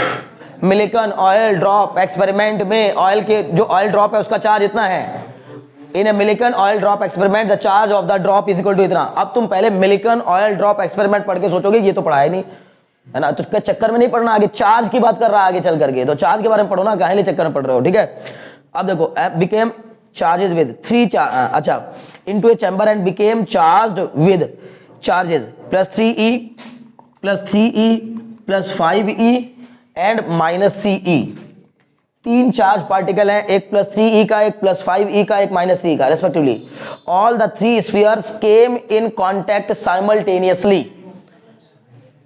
मिलिकन ऑयल ड्रॉप एक्सपेरिमेंट में ऑयल के जो ऑयल ड्रॉप है उसका चार्ज इतना है, in a Millikan oil drop experiment the charge of the drop is equal to इतना। अब तुम पहले मिलिकन ऑयल ड्रॉप एक्सपेरिमेंट पढ़ के सोचोगे ये तो पढ़ा है नहीं, है ना, तो उसके चक्कर में नहीं पढ़ना, आगे चार्ज की बात कर रहा है आगे चल करके, तो चार्ज के बारे में पढ़ो ना, काहे लिए चक्कर में पढ़ रहे हो, ठीक है। अब देखो, बिकेम चार्जेस विद 3 अच्छा into a chamber and became charged with charges +3e +3e +5e and -3e। 3 charge particle हैं, एक +3e का, एक +5e का, एक -3e का respectively. All the 3 spheres came in contact simultaneously.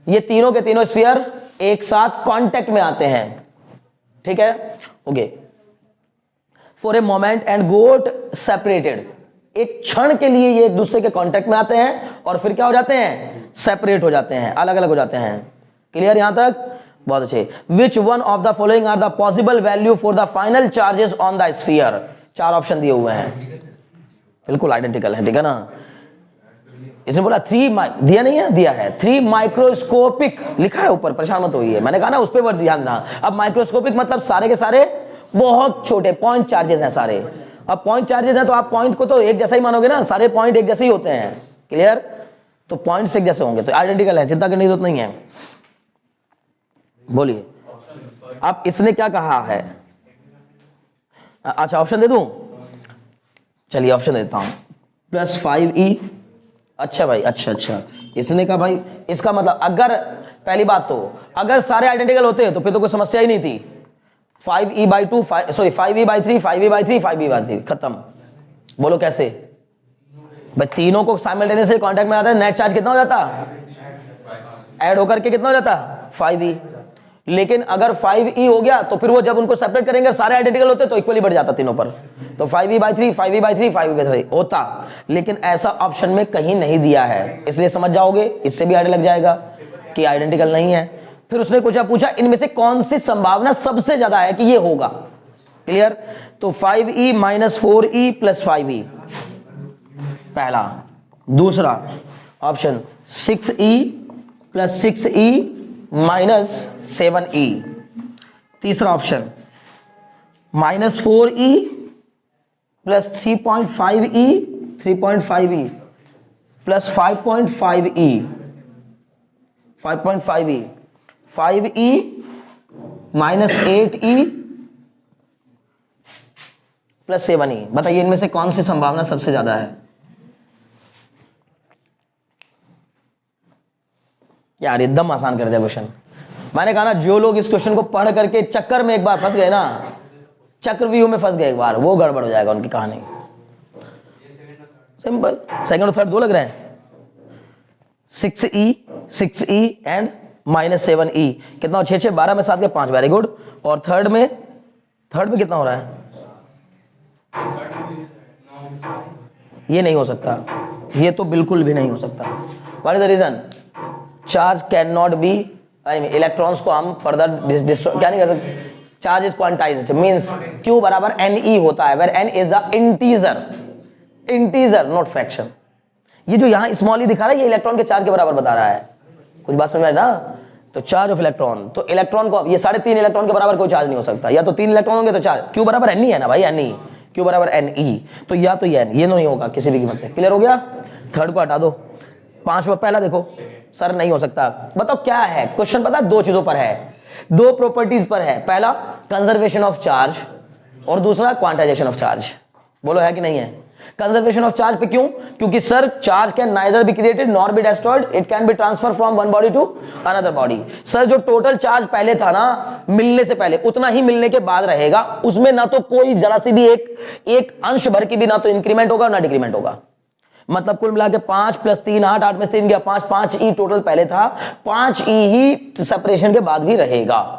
ये तीनों के तीनों स्फीयर एक साथ कॉन्टैक्ट में आते हैं, ठीक है, okay. For a moment and got separated. एक क्षण के लिए ये एक दूसरे के कांटेक्ट में आते हैं और फिर क्या हो जाते हैं, सेपरेट हो जाते हैं, अलग अलग हो जाते हैं। क्लियर यहां तक, बहुत अच्छे। Which one of the following are the possible value for the final charges on the sphere. 4 option दिए हुए हैं, बिल्कुल आइडेंटिकल है, ठीक है ना। इसने बोला 3 दिया नहीं है, दिया है 3 माइक्रोस्कोपिक लिखा है ऊपर, परेशान मत होइए, मैंने कहा ना उस पर ध्यान देना। अब माइक्रोस्कोपिक मतलब सारे के सारे बहुत छोटे पॉइंट चार्जेस हैं सारे। अब पॉइंट चार्जेस हैं तो आप पॉइंट को तो एक जैसा ही मानोगे ना, सारे पॉइंट एक जैसे ही होते हैं, क्लियर। तो पॉइंट्स एक जैसे होंगे तो आइडेंटिकल है, चिंता करने की जरूरत नहीं है। बोलिए, अब इसने क्या कहा है, अच्छा ऑप्शन दे दूं, चलिए ऑप्शन देता हूं, +5e। अच्छा भाई, अच्छा, इसने कहा भाई इसका मतलब, अगर पहली बात तो अगर सारे आइडेंटिकल होते तो फिर तो कोई समस्या ही नहीं थी। 5e/2 5e/3 5e/3 5e/3 खत्म। बोलो कैसे भाई, तीनों को साइमल्टेनियसली कांटेक्ट में आता है, नेट चार्ज कितना हो जाता, ऐड होकर के कितना हो जाता 5e। लेकिन अगर 5e हो गया तो फिर वो जब उनको सेपरेट करेंगे सारे आइडेंटिकल होते तो इक्वली बढ़ जाता तीनों पर, तो 5e/3 5e/3 5e/3 होता। लेकिन ऐसा ऑप्शन में कहीं नहीं दिया है, इसलिए समझ जाओगे, इससे भी आइडिया लग जाएगा कि आइडेंटिकल नहीं है। फिर उसने कुछ पूछा इनमें से कौन सी संभावना सबसे ज्यादा है कि ये होगा। क्लियर? तो 5e minus 4e plus 5e पहला। दूसरा option 6e plus 6e minus 7e। तीसरा option minus 4e plus 3.5e plus 5.5e 5e minus 8e plus 7e। बताइए इनमें से कौन सी संभावना सबसे ज्यादा है? यार एकदम आसान कर दिया क्वेश्चन। मैंने कहा ना, जो लोग इस क्वेश्चन को पढ़ करके चक्कर में एक बार फंस गए ना, चक्रव्यूह में फंस गए एक बार, वो गड़बड़ हो जाएगा उनकी कहानी। सिंपल। सेकंड और थर्ड दो लग रहे हैं, 6e एंड माइनस 7e। कितना हो? 6 6 12 में 7 के 5, वेरी गुड। और थर्ड में कितना हो रहा है? ये नहीं हो सकता, ये तो बिल्कुल भी नहीं हो सकता। What is the reason? Charge can not be, electrons को हम फर्दर क्या नहीं कर सकते। Charge is quantized, means Q बराबर Ne होता है, where N is the integer not fraction. ये जो यहाँ स्मॉल ई दिखा रहा है, ये इलेक्ट्रॉन के चार्ज के बराबर बता रहा है। कुछ बात समझ में आए ना? तो चार्ज ऑफ इलेक्ट्रॉन, तो इलेक्ट्रॉन को ये 3.5 इलेक्ट्रॉन के बराबर कोई चार्ज नहीं हो सकता। या तो 3 इलेक्ट्रॉन होंगे तो चार्ज, Q बराबर Ne है ना भाई, Ne, Q बराबर Ne, तो या तो ये नहीं होगा किसी भी कीमत पे। क्लियर हो गया? थर्ड को हटा दो। 5वां पहला देखो, सर नहीं हो सकता। बताओ क्या है क्वेश्चन? पता है 2 चीजों पर है, 2 प्रॉपर्टीज पर है। पहला कंजर्वेशन ऑफ चार्ज और दूसरा क्वांटाइजेशन ऑफ चार्ज। बोलो है कि नहीं है? कंजर्वेशन ऑफ चार्ज पे क्यों? क्योंकि sir charge can neither be created nor be destroyed, it can be transfer from one body to another body. Sir जो टोटल चार्ज पहले था ना, मिलने से पहले, उतना ही मिलने के बाद रहेगा। उसमें ना तो कोई जरा सी भी एक अंश भर की भी ना तो इंक्रीमेंट होगा ना डिक्रीमेंट होगा। मतलब कुल मिला के 5 प्लस 3 8, 8 में से 3 गया 5, 5e टोटल पहले था, 5e ही सेपरेशन के बाद भी रहेगा।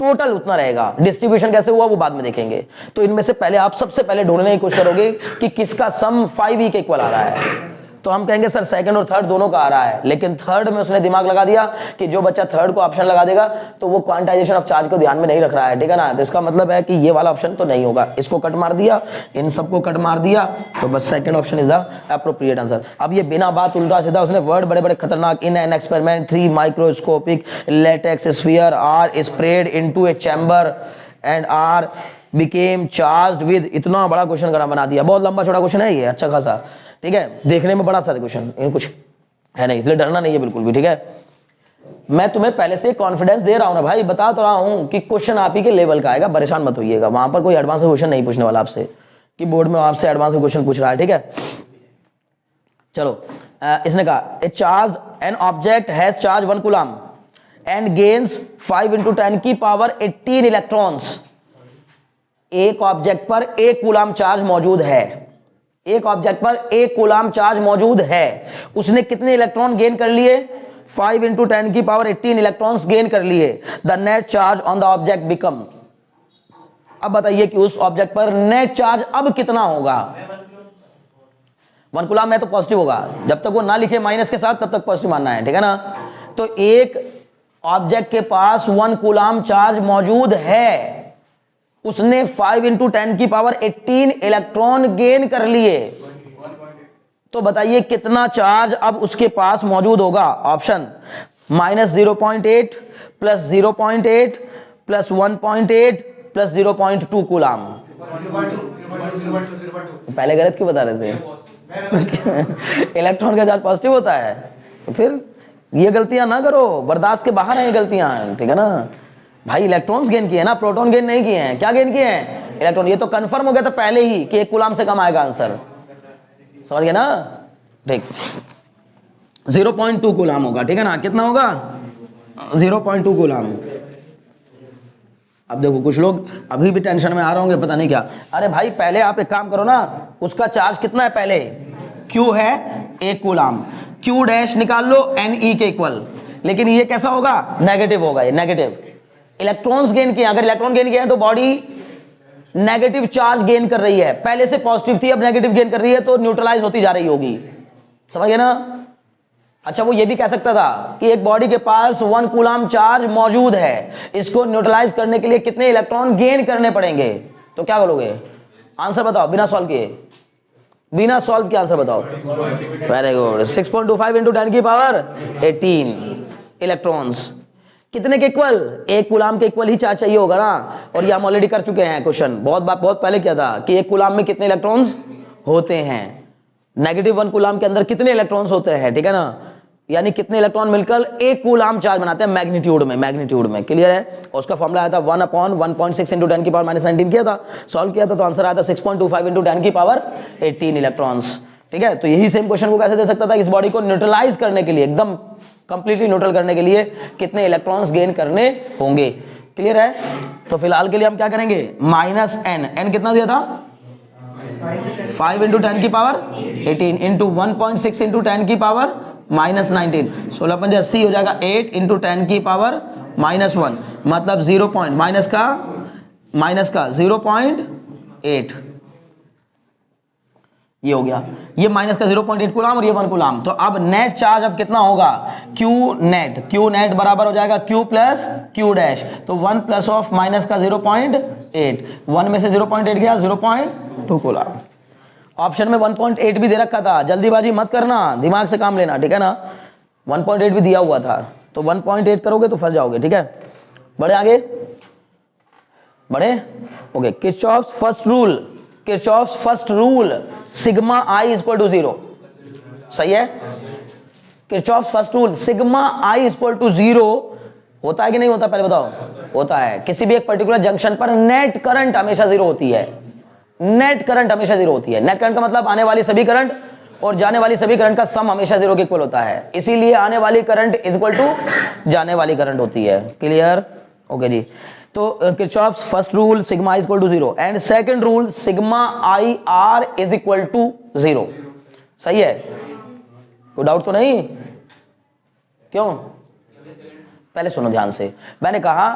टोटल उतना रहेगा। डिस्ट्रीब्यूशन कैसे हुआ वो बाद में देखेंगे। तो इनमें से पहले आप सबसे पहले ढूंढने की कोशिश करोगे कि किसका सम 5e के इक्वल आ रहा है। तो हम कहेंगे सर सेकंड और थर्ड दोनों का आ रहा है, लेकिन थर्ड में उसने दिमाग लगा दिया कि जो बच्चा थर्ड को ऑप्शन लगा देगा तो वो क्वांटाइजेशन ऑफ चार्ज को ध्यान में नहीं रख रहा है, ठीक है ना। तो इसका मतलब है कि ये वाला ऑप्शन तो नहीं होगा। इसको कट मार दिया, इन सबको कट मार दिया, तो बस second option is the appropriate answer. अब ये बिना बात उल्टा सीधा उसने वर्ड बड़े बड़े खतरनाक, in an experiment 3 microscopic latex sphere are spread into a chamber and are became charged with, इतना बड़ा क्वेश्चन बना दिया। बहुत लंबा छोटा क्वेश्चन है ये, अच्छा खासा, ठीक है। देखने में बड़ा सा क्वेश्चन, इन कुछ है नहीं, इसलिए डरना नहीं है बिल्कुल भी, ठीक है। मैं तुम्हें पहले से कॉन्फिडेंस दे रहा हूं ना भाई, बता तो रहा हूं कि क्वेश्चन आप ही के लेवल का आएगा, परेशान मत होइएगा। वहां पर कोई एडवांस क्वेश्चन नहीं पूछने वाला आपसे कि बोर्ड में आपसे एडवांस क्वेश्चन पूछ रहा है, ठीक है। चलो, इसने कहा ए charge an object has charge 1 coulomb and gains 5 × 10 की पावर 18 इलेक्ट्रॉन्स। एक ऑब्जेक्ट पर 1 कूलम चार्ज मौजूद है, एक ऑब्जेक्ट पर 1 कूलम चार्ज मौजूद है। उसने कितने इलेक्ट्रॉन गेन कर लिए? 5 × 10 की पावर 18 इलेक्ट्रॉन्स गेन कर लिए। The net charge on the object become, अब बताइए कि उस ऑब्जेक्ट पर नेट चार्ज अब कितना होगा? 1 कूलम में तो पॉजिटिव होगा, जब तक वो ना लिखे माइनस के साथ तब तक पॉजिटिव मानना है, ठीक है ना। तो एक ऑब्जेक्ट के पास 1 कूलम चार्ज मौजूद है, उसने 5 × 10 की पावर 18 इलेक्ट्रॉन गेन कर लिए, तो बताइए कितना चार्ज अब उसके पास मौजूद होगा? Option -0.8 plus 0.8 plus 1.8 plus 0.2 coulomb. पहले गलत क्यों बता रहे थे? इलेक्ट्रॉन का चार्ज पॉजिटिव होता है, तो फिर ये गलतियां ना करो, बर्दाश्त के बाहर है ये गलतियां, ठीक है ना भाई। इलेक्ट्रॉन्स गेन किए ना, प्रोटॉन गेन नहीं किए हैं। क्या गेन किए हैं? इलेक्ट्रॉन। ये तो कंफर्म हो गया था पहले ही कि 1 कूलम से कम आएगा आंसर, समझ गए ना, ठीक। 0.2 कूलम होगा, ठीक है ना। कितना होगा? 0.2 कूलम। अब देखो कुछ लोग अभी भी टेंशन में आ रहे होंगे, पता नहीं क्या। अरे भाई पहले आप एक काम करो ना, उसका चार्ज कितना है? पहले Q है 1 कूलम, Q डैश निकाल लो Ne के इक्वल। लेकिन ये कैसा होगा? नेगेटिव होगा, ये नेगेटिव। इलेक्ट्रॉन्स गेन किए, अगर इलेक्ट्रॉन गेन किए हैं तो बॉडी नेगेटिव चार्ज गेन कर रही है। पहले से पॉजिटिव थी, अब नेगेटिव गेन कर रही है, तो न्यूट्रलाइज होती जा रही होगी, समझ गए ना। अच्छा, वो ये भी कह सकता था कि एक बॉडी के पास 1 कूलम चार्ज मौजूद है, इसको न्यूट्रलाइज करने के लिए कितने इलेक्ट्रॉन गेन करने पड़ेंगे। तो क्या करोगे, आंसर बताओ बिना सॉल्व किए, बिना सॉल्व किए आंसर बताओ। वेरी गुड, 6.25 इंटू 10 की पावर 18 इलेक्ट्रॉन्स कितने के इक्वल, एक कूलम के इक्वल ही चार्ज चाहिए होगा ना। और ये हम ऑलरेडी कर चुके हैं क्वेश्चन, बहुत पहले किया था कि एक कूलम में कितने इलेक्ट्रॉन्स होते हैं, -1 कूलम के अंदर कितने इलेक्ट्रॉन्स होते हैं, ठीक है ना, यानी कितने इलेक्ट्रॉन मिलकर एक कूलम चार्ज बनाते हैं मैग्नीट्यूड में। क्लियर है। और उसका फॉर्मूला आया था 1/1.6 इंटू 10 की पावर -19 किया था, सॉल्व किया था तो आंसर आया था 6.25 इंटू 10 की पावर 18 इलेक्ट्रॉन्स। ठीक है, तो यही सेम क्वेश्चन को कैसे दे सकता था, इस बॉडी को न्यूट्रलाइज करने के लिए, एकदम कंप्लीटली न्यूट्रल करने के लिए कितने इलेक्ट्रॉन्स गेन करने होंगे। क्लियर है। तो फिलहाल के लिए हम क्या करेंगे, -n कितना दिया था 5 इंटू 10 की पावर 18 इंटू 1.6 इंटू 10 की पावर -19, 16 पंजे 80 हो जाएगा, 8 इंटू 10 की पावर -1, मतलब 0 पॉइंट माइनस का 0.8, ये हो गया, ये माइनस का 0.8 कूलम और ये 1 कूलम। तो अब नेट चार्ज अब कितना होगा, Q नेट बराबर हो जाएगा Q प्लस Q डैश, तो 1 प्लस ऑफ माइनस का 0.8, 1 में से 0.8 गया 0.2 कूलम। ऑप्शन में 1.8 भी दे रखा था, जल्दीबाजी मत करना, दिमाग से काम लेना, ठीक है ना। 1.8 भी दिया हुआ था, तो 1.8 करोगे तो फंस जाओगे। ठीक है, बढ़े आगे, बढ़े। Okay, Kirchhoff's first rule sigma I equal to 0, सही है। Kirchhoff's first rule sigma I equal to 0 होता है कि नहीं होता, पहले बताओ। होता है। किसी भी एक पर्टिकुलर जंक्शन पर नेट करंट हमेशा 0 होती है, नेट करंट हमेशा 0 होती है। नेट करंट का मतलब आने वाली सभी करंट और जाने वाली सभी करंट का सम हमेशा 0 के इक्वल होता है, इसीलिए आने वाली करंट इज इक्वल टू जाने वाली करंट होती है। क्लियर। ओके जी, तो Kirchhoff's first rule sigma is equal to 0 and second rule sigma I R is equal to 0, सही है। कोई डाउट तो नहीं, क्यों, पहले सुनो ध्यान से। मैंने कहा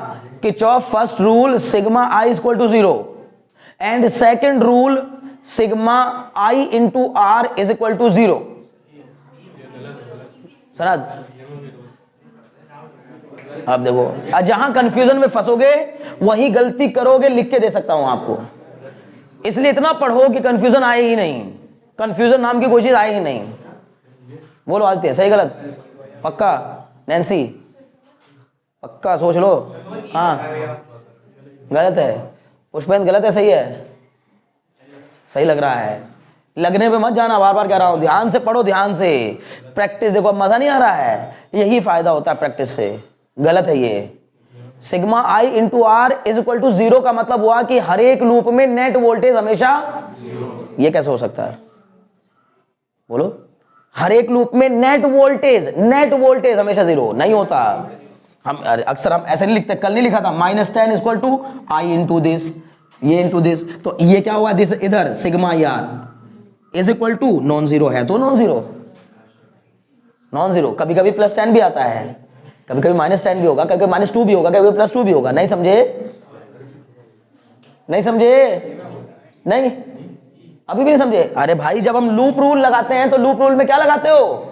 Kirchhoff first rule sigma I is equal to 0 and second rule sigma I into R is equal to 0। सनद, आप देखो, जहां कंफ्यूजन में फंसोगे वही गलती करोगे, लिख के दे सकता हूं आपको, इसलिए इतना पढ़ो कि कंफ्यूजन आए ही नहीं, कंफ्यूजन नाम की कोई चीज आए ही नहीं। बोलो आदित्य, सही गलत, पक्का, नैन्सी पक्का, सोच लो। हाँ गलत है, पुष्पेंद्र गलत है, सही है, सही लग रहा है, लगने पे मत जाना, बार बार कह रहा हूं, ध्यान से पढ़ो, ध्यान से प्रैक्टिस। देखो अब मजा नहीं आ रहा है, यही फायदा होता है प्रैक्टिस से। गलत है ये, sigma I into R is equal to 0 का मतलब हुआ कि हर एक लूप में नेट वोल्टेज हमेशा, ये कैसे हो सकता है, बोलो, हर एक लूप में नेट वोल्टेज हमेशा 0 नहीं होता। हम अक्सर हम ऐसे नहीं लिखते, कल नहीं लिखा था -10 is equal to I into this, ये इंटू दिस, तो ये क्या हुआ, दिस इधर sigma I R is equal to non zero है, तो नॉन जीरो। कभी कभी +10 भी आता है, कभी कभी -10 भी होगा, कभी कभी -2 भी होगा, कभी +2 भी होगा। नहीं समझे, नहीं अभी भी नहीं समझे। अरे भाई, जब हम लूप रूल लगाते हैं तो लूप रूल में क्या लगाते हो,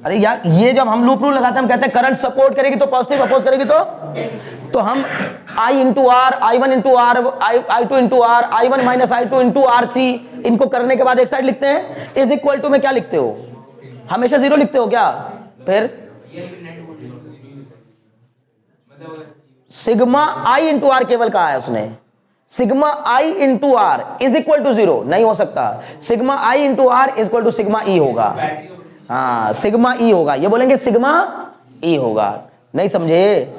अरे यार ये जब हम लूप रूल लगाते हैं हम कहते हैं करंट सपोर्ट करेगी तो पॉजिटिव, अपोज करेगी तो हम I into R, I1 into R, I2 into R, I1 minus I2 into R3, इनको करने के बाद एक साइड लिखते हैं, इज इक्वल टू में क्या लिखते हो, हमेशा 0 लिखते हो क्या, फिर सिग्मा आई इंटू आर केवल कहा है उसने, sigma I into R is equal to 0 नहीं हो सकता, sigma I into R is equal to sigma E होगा। हाँ सिग्मा ई होगा, ये बोलेंगे सिग्मा ई होगा। नहीं समझे,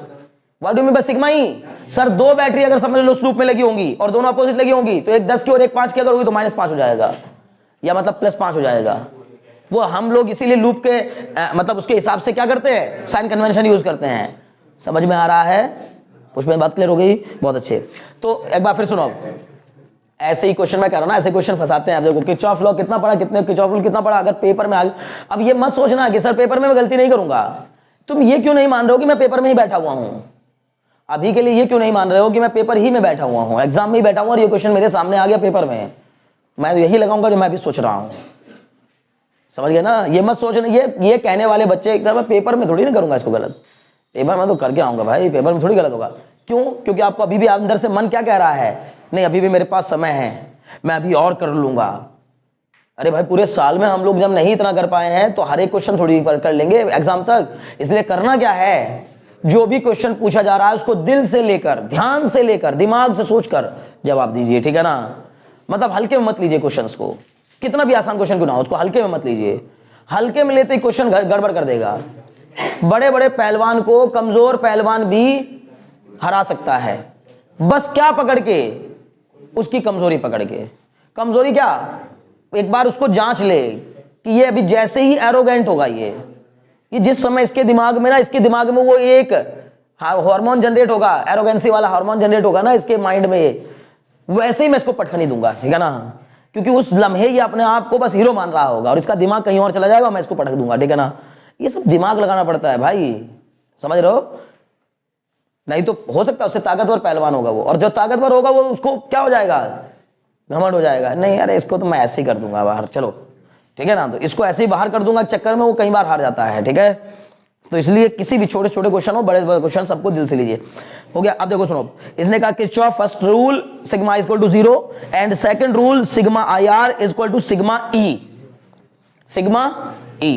what do mean by sigma E, sir 2 battery अगर समझ लो उस लूप में लगी होंगी और दोनों अपोजिट लगी होंगी, तो एक 10 की और एक 5 की अगर होगी तो -5 हो जाएगा, या मतलब +5 हो जाएगा। वो हम लोग इसीलिए लूप के मतलब उसके हिसाब से क्या करते हैं, साइन कन्वेंशन यूज करते हैं। समझ में आ रहा है, पुष्पेंद्र बात क्लियर हो गई, बहुत अच्छे। तो एक बार फिर सुनो, ऐसे ही क्वेश्चन मैं कह रहा हूं ना, ऐसे क्वेश्चन फंसाते हैं। आप देखो किरचॉफ लॉ कितना पढ़ा, किरचॉफ रूल कितना पढ़ा, अगर पेपर में आ, अब ये मत सोचना कि सर पेपर में मैं गलती नहीं करूंगा। तुम ये क्यों नहीं मान रहे हो कि मैं पेपर में ही बैठा हुआ हूं, अभी के लिए ये क्यों नहीं मान रहे हो कि मैं पेपर ही में बैठा हुआ हूं, एग्जाम में ही बैठा हुआ और ये क्वेश्चन मेरे सामने आ गया पेपर में, मैं यही लगाऊंगा जो मैं अभी सोच रहा हूं। समझ गए ना? ये मत सोचना, ये कहने वाले बच्चे सर मैं पेपर में थोड़ी ना करूंगा इसको गलत, पेपर में तो करके आऊंगा भाई, पेपर में थोड़ी गलत होगा। क्यों? क्योंकि आपको अभी भी अंदर से मन क्या कह रहा है, नहीं अभी भी मेरे पास समय है, मैं अभी और कर लूंगा। अरे भाई पूरे साल में हम लोग जब नहीं इतना कर पाए हैं तो हर एक क्वेश्चन थोड़ी कर लेंगे एग्जाम तक। इसलिए करना क्या है, जो भी क्वेश्चन पूछा जा रहा है उसको दिल से लेकर, ध्यान से लेकर, दिमाग से सोचकर जवाब दीजिए, ठीक है ना? मतलब हल्के में मत लीजिए क्वेश्चंस को, कितना भी आसान क्वेश्चन क्यों ना हो उसको हल्के में मत लीजिए। हल्के में लेते ही क्वेश्चन गड़बड़ कर देगा। बड़े बड़े पहलवान को कमजोर पहलवान भी हरा सकता है, बस क्या पकड़ के, उसकी कमजोरी पकड़ के। कमजोरी क्या, एक बार उसको जांच ले कि ये अभी जैसे ही एरोगेंट होगा, ये जिस समय इसके दिमाग में ना, इसके दिमाग में वो एक हार्मोन जनरेट होगा, एरोगेंसी वाला हार्मोन जनरेट होगा ना इसके माइंड में, वैसे ही मैं इसको पटखनी दूंगा, ठीक है ना? क्योंकि उस लम्हे ये अपने आप को बस हीरो मान रहा होगा और इसका दिमाग कहीं और चला जाएगा, मैं इसको पटक दूंगा, ठीक है ना? ये सब दिमाग लगाना पड़ता है भाई, समझ रहे हो? नहीं तो हो सकता है उससे ताकतवर पहलवान होगा वो, और जो ताकतवर होगा वो उसको क्या हो जाएगा, घमंड हो जाएगा, नहीं यार इसको तो मैं ऐसे ही कर दूंगा बाहर, चलो ठीक है ना? तो इसको ऐसे ही बाहर कर दूंगा, चक्कर में वो कई बार हार जाता है, ठीक है? तो इसलिए किसी भी छोटे छोटे क्वेश्चन हो, बड़े बड़े क्वेश्चन सबको दिल से लीजिए। हो गया? अब देखो सुनो, इसने कहा Kirchhoff first rule sigma is equal to 0 and second rule sigma IR is equal to sigma E, sigma E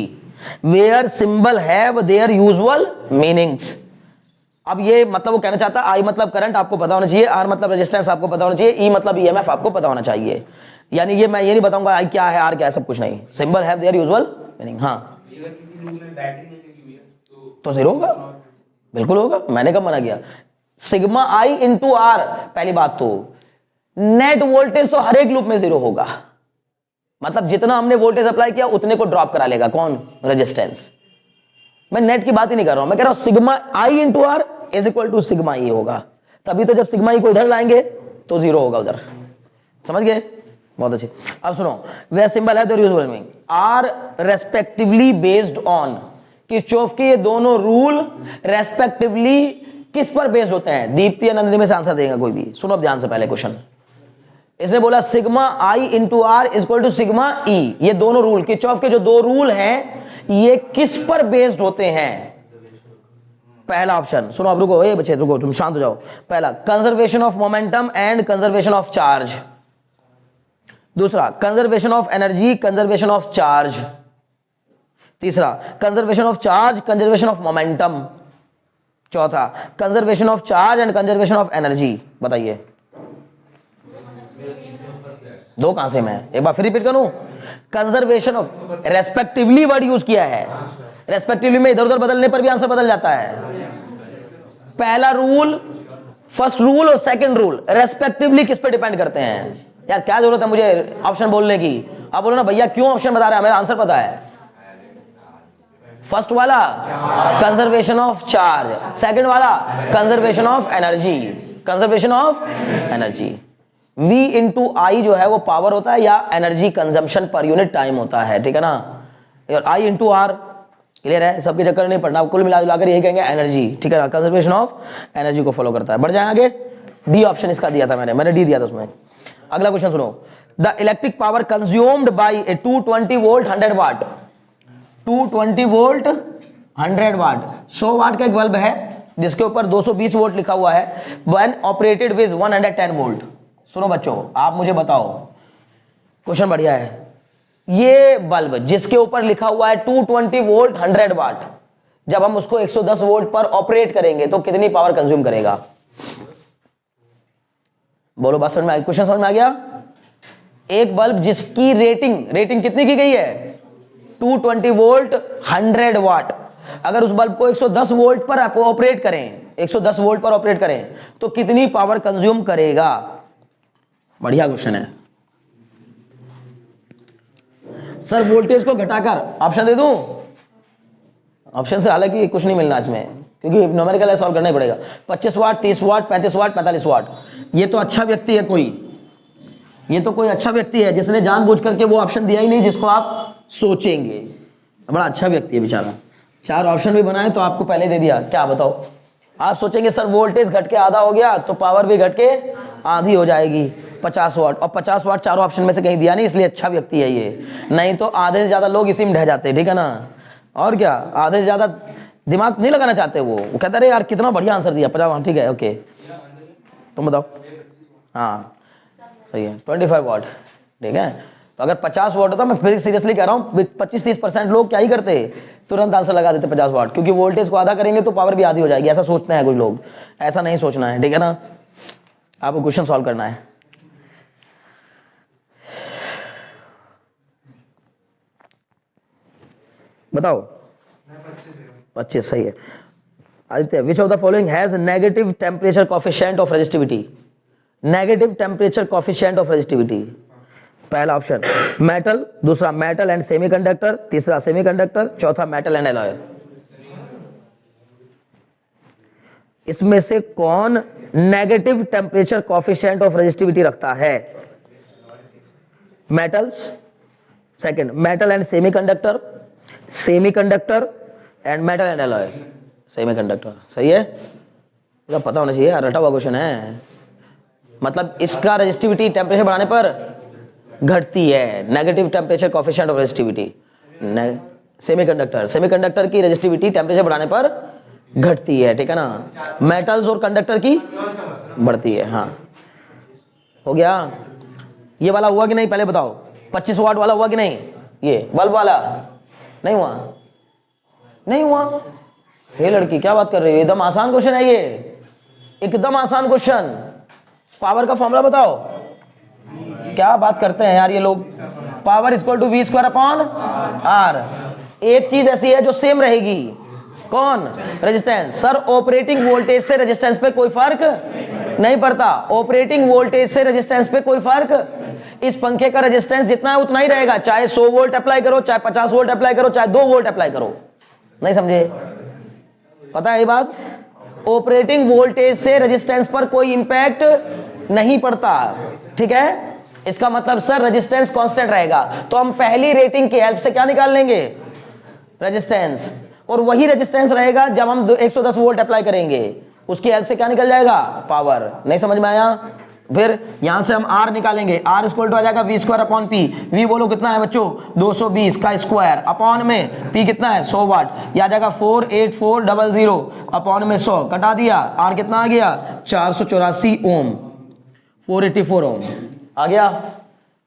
where symbol have their usual meanings. अब ये मतलब वो कहना चाहता है I मतलब करंट आपको पता होना चाहिए, R मतलब रेजिस्टेंस आपको पता होना चाहिए, E मतलब EMF आपको पता होना चाहिए। यानी ये मैं ये नहीं बताऊंगा I क्या है R क्या है, सब कुछ नहीं, symbol have their usual meaning. हाँ तो 0 होगा, बिल्कुल होगा, मैंने कब मना किया? सिग्मा I इंटू R, पहली बात तो नेट वोल्टेज तो हर एक लूप में 0 होगा, मतलब जितना हमने वोल्टेज अप्लाई किया उतने को ड्रॉप करा लेगा कौन, रेजिस्टेंस। मैं नेट की बात ही नहीं कर रहा हूं, मैं कह रहा हूं sigma I into R is equal to sigma E होगा, तभी तो जब सिग्मा E को इधर लाएंगे तो 0 होगा उधर, समझ गए? बहुत अच्छे। अब सुनो, वे सिंबल है तो usual meaning are respectively based on, Kirchhoff के ये दोनों रूल रेस्पेक्टिवली किस पर बेस्ड होते हैं? दीप्ति आनंदी में से आंसर देगा कोई भी, सुनो अब ध्यान से पहले क्वेश्चन। इसने बोला sigma I into R is equal to sigma E, ये दोनों रूल, किरचॉफ के जो दो रूल हैं ये किस पर बेस्ड होते हैं? पहला ऑप्शन सुनो, अब रुको, ए बच्चे रुको, तुम शांत हो जाओ। पहला conservation of momentum and conservation of charge, दूसरा conservation of energy, conservation of charge, तीसरा conservation of charge, conservation of momentum, चौथा conservation of charge and conservation of energy. बताइए दो कहां से, मैं एक बार फिर रिपीट करूं, conservation of, respectively word use किया है, रेस्पेक्टिवली में इधर उधर बदलने पर भी आंसर बदल जाता है। पहला रूल, फर्स्ट रूल और सेकंड रूल रेस्पेक्टिवली किस पे डिपेंड करते हैं? यार क्या जरूरत है मुझे ऑप्शन बोलने की, आप बोलो ना भैया क्यों ऑप्शन बता रहे हैं, मेरा आंसर पता है। फर्स्ट वाला कंजर्वेशन ऑफ चार्ज, सेकंड वाला conservation of energy, conservation of energy. V into I जो है वो पावर होता है या energy consumption per unit time होता है, ठीक है ना? और I इंटू आर, क्लियर है? सबके चक्कर नहीं पड़ना, कुल मिलाकर यही कहेंगे एनर्जी, ठीक है ना? कंजर्वेशन ऑफ एनर्जी को फॉलो करता है। बढ़ जाए आगे, डी ऑप्शन इसका दिया था मैंने डी दिया था उसमें। अगला क्वेश्चन सुनो, the electric power consumed by a 220 volt 100 watt, 220 volt 100 watt, 100 watt का एक बल्ब है जिसके ऊपर 220 वोल्ट लिखा हुआ है, व्हेन ऑपरेटेड विद 110 वोल्ट। सुनो बच्चों, आप मुझे बताओ, क्वेश्चन बढ़िया है, ये बल्ब जिसके ऊपर लिखा हुआ है 220 वोल्ट 100 वाट, जब हम उसको 110 वोल्ट पर ऑपरेट करेंगे तो कितनी पावर कंज्यूम करेगा? बोलो, बात समझ में आ गई? क्वेश्चन समझ में आ गया? एक बल्ब जिसकी रेटिंग कितनी की गई है? 220 वोल्ट 100 वाट, अगर उस बल्ब को 110 वोल्ट पर ऑपरेट करें, 110 वोल्ट पर ऑपरेट करें तो कितनी पावर कंज्यूम करेगा? बढ़िया क्वेश्चन है सर। वोल्टेज को घटाकर ऑप्शन दे दूं? ऑप्शन से हालांकि कुछ नहीं मिलना इसमें, क्योंकि न्यूमेरिकल सॉल्व करना ही पड़ेगा। 25 वाट, 30 वाट, 35 वाट, 45 वाट। ये तो अच्छा व्यक्ति है कोई, ये तो कोई अच्छा व्यक्ति है जिसने जानबूझ करके वो ऑप्शन दिया ही नहीं जिसको आप सोचेंगे। बड़ा अच्छा व्यक्ति है बेचारा, 4 ऑप्शन भी बनाए तो आपको पहले दे दिया। क्या बताओ, आप सोचेंगे सर वोल्टेज घट के आधा हो गया तो पावर भी घट के आधी हो जाएगी, 50 वाट, और 50 वाट चारों ऑप्शन में से कहीं दिया नहीं, इसलिए अच्छा व्यक्ति है ये, नहीं तो आधे से ज्यादा लोग इसी में ढह जाते हैं, ठीक है ना। और क्या, आधे से ज्यादा दिमाग नहीं लगाना चाहते वो कहते अरे यार कितना बढ़िया आंसर दिया 50, ठीक है ओके, तुम बताओ। हाँ सही है 25 वाट, ठीक है। तो अगर 50 वाट होता, मैं फिर सीरियसली कह रहा हूँ 25-30% लोग क्या ही करते, तुरंत आंसर लगा देते 50 वाट, क्योंकि वोल्टेज को आधा करेंगे तो पावर भी आधी हो जाएगी, ऐसा सोचते हैं कुछ लोग, ऐसा नहीं सोचना है, ठीक है ना। आपको क्वेश्चन सॉल्व करना है। बताओ 25 सही है। Aditya, which of the following has negative temperature coefficient of resistivity, negative temperature coefficient of resistivity. पहला ऑप्शन मेटल, दूसरा मेटल एंड सेमीकंडक्टर, तीसरा सेमीकंडक्टर, चौथा मेटल एंड एलॉय। इसमें से कौन negative temperature coefficient of resistivity रखता है? Metals, second metal and semiconductor, semiconductor and metal and alloy. Semiconductor सही है, इसका पता होना चाहिए, रटा हुआ क्वेश्चन है। मतलब इसका रेजिस्टिविटी टेम्परेचर बढ़ाने पर घटती है, negative temperature coefficient of resistivity. Semiconductor, semiconductor की रेजिस्टिविटी टेम्परेचर बढ़ाने पर घटती है, ठीक है ना। मेटल्स और कंडक्टर की बढ़ती है। हाँ हो गया। ये वाला हुआ कि नहीं पहले बताओ, 25 वाट वाला हुआ कि नहीं, ये बल्ब वाला नहीं हुआ, नहीं हुआ। हे लड़की क्या बात कर रही है, एकदम आसान क्वेश्चन है ये, एकदम आसान क्वेश्चन। पावर का फॉर्मूला बताओ, क्या बात करते हैं यार ये लोग। Power equal to V square upon R. एक चीज ऐसी है जो सेम रहेगी, कौन? रेजिस्टेंस। सर ऑपरेटिंग वोल्टेज से रेजिस्टेंस पे कोई फर्क नहीं पड़ता, ऑपरेटिंग वोल्टेज से रेजिस्टेंस पे कोई फर्क। इस पंखे का रेजिस्टेंस जितना है उतना ही रहेगा, चाहे 100 वोल्ट अप्लाई करो, चाहे 50 वोल्ट अप्लाई करो, चाहे 2 वोल्ट अप्लाई करो। नहीं समझे? पता है ये बात? ऑपरेटिंग वोल्टेज से रेजिस्टेंस पर कोई इंपैक्ट नहीं पड़ता, ठीक है। इसका मतलब सर रेजिस्टेंस कांस्टेंट रहेगा, तो हम पहली रेटिंग की हेल्प से क्या निकाल लेंगे? रेजिस्टेंस। और वही रेजिस्टेंस रहेगा जब हम 110 वोल्ट अप्लाई करेंगे, उसकी हेल्प से क्या निकल जाएगा? पावर। नहीं समझ में आया? फिर यहां से हम R निकालेंगे, R इक्वल टू आ जाएगा V square upon P. V बोलो कितना है बच्चों? 220 का स्क्वायर अपॉन में पी कितना है? 100 वाट। यह आ जाएगा 48400 अपॉन में 100 कटा दिया, R कितना आ गया? 484 ओम, 484 ओम आ गया।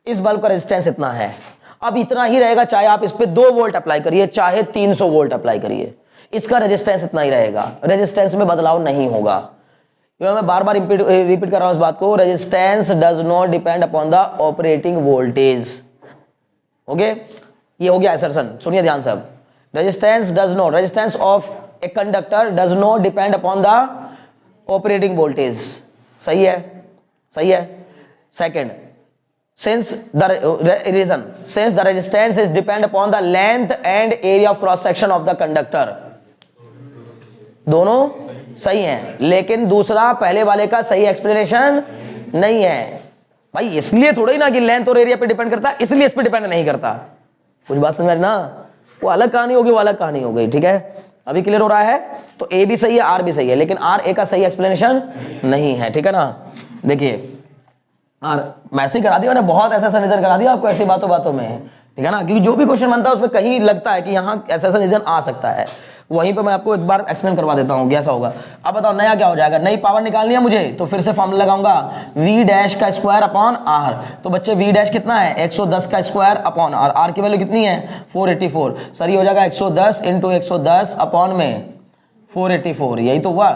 इस बल्ब का रेजिस्टेंस इतना है। अब इतना ही रहेगा चाहे आप इस पे 2 वोल्ट अप्लाई करिए, चाहे 300 वोल्ट अप्लाई करिए, इसका रेजिस्टेंस इतना ही रहेगा, रेजिस्टेंस में बदलाव नहीं होगा। मैं बार बार रिपीट कर रहा हूं इस बात को, resistance does not depend upon the operating voltage. Okay, ये हो गया असर्शन। सुनिए ध्यान से, अब resistance does not, resistance of a conductor does not depend upon the operating voltage. सही है, सही है। Second, since the reason, since the resistance is depend upon the length and area of cross section of the conductor, दोनों सही हैं, लेकिन दूसरा पहले वाले का सही एक्सप्लेनेशन नहीं है भाई। इसलिए थोड़ा ही ना कि लेंथ और एरिया पे डिपेंड करता है, इसलिए इस पे डिपेंड नहीं करता। कुछ बात समझ ना, वो अलग कहानी होगी, वो अलग कहानी हो गई, ठीक है। अभी क्लियर हो रहा है? तो ए भी सही है, आर भी सही है, लेकिन आर ए का सही एक्सप्लेनेशन नहीं है, ठीक है ना। देखिए मैसेज करा दिया मैंने, बहुत ऐसा रीजन करा दिया आपको ऐसी बातों बातों में, ठीक है ना, क्योंकि जो भी क्वेश्चन बनता है उसमें कहीं लगता है कि यहाँ ऐसा रीजन आ सकता है, वहीं पे मैं आपको एक बार एक्सप्लेन करवा देता हूँ कैसा होगा। अब बताओ नया क्या हो जाएगा? नई पावर निकालनी है मुझे, तो फिर से फॉर्मूला लगाऊंगा, वी डैश का स्क्वायर अपॉन आर। तो बच्चे वी डैश कितना है? 110 का स्क्वायर अपॉन आर। आर की वैल्यू कितनी है? 484। सर ये हो जाएगा 110 इंटू 110 अपॉन में 484, यही तो हुआ।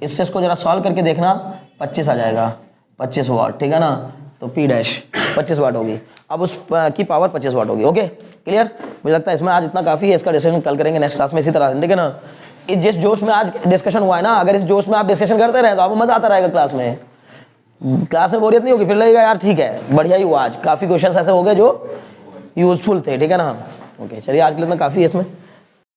इससे इसको जरा सॉल्व करके देखना, 25 आ जाएगा, 25 वाट, ठीक है ना। तो पी डैश 25 वाट होगी, अब उस की पावर 25 वाट होगी। Okay clear? मुझे लगता है इसमें आज इतना काफ़ी है, इसका डिस्कशन कल करेंगे नेक्स्ट क्लास में इसी तरह, ठीक है ना। इस जिस जोश में आज डिस्कशन हुआ है ना, अगर इस जोश में आप डिस्कशन करते रहे तो आपको मजा आता रहेगा क्लास में, क्लास में बोरियत नहीं होगी, फिर लगेगा यार ठीक है बढ़िया ही हुआ आज, काफ़ी क्वेश्चन ऐसे हो गए जो यूजफुल थे, ठीक है ना। ओके चलिए आज के लिए इतना काफ़ी है इसमें।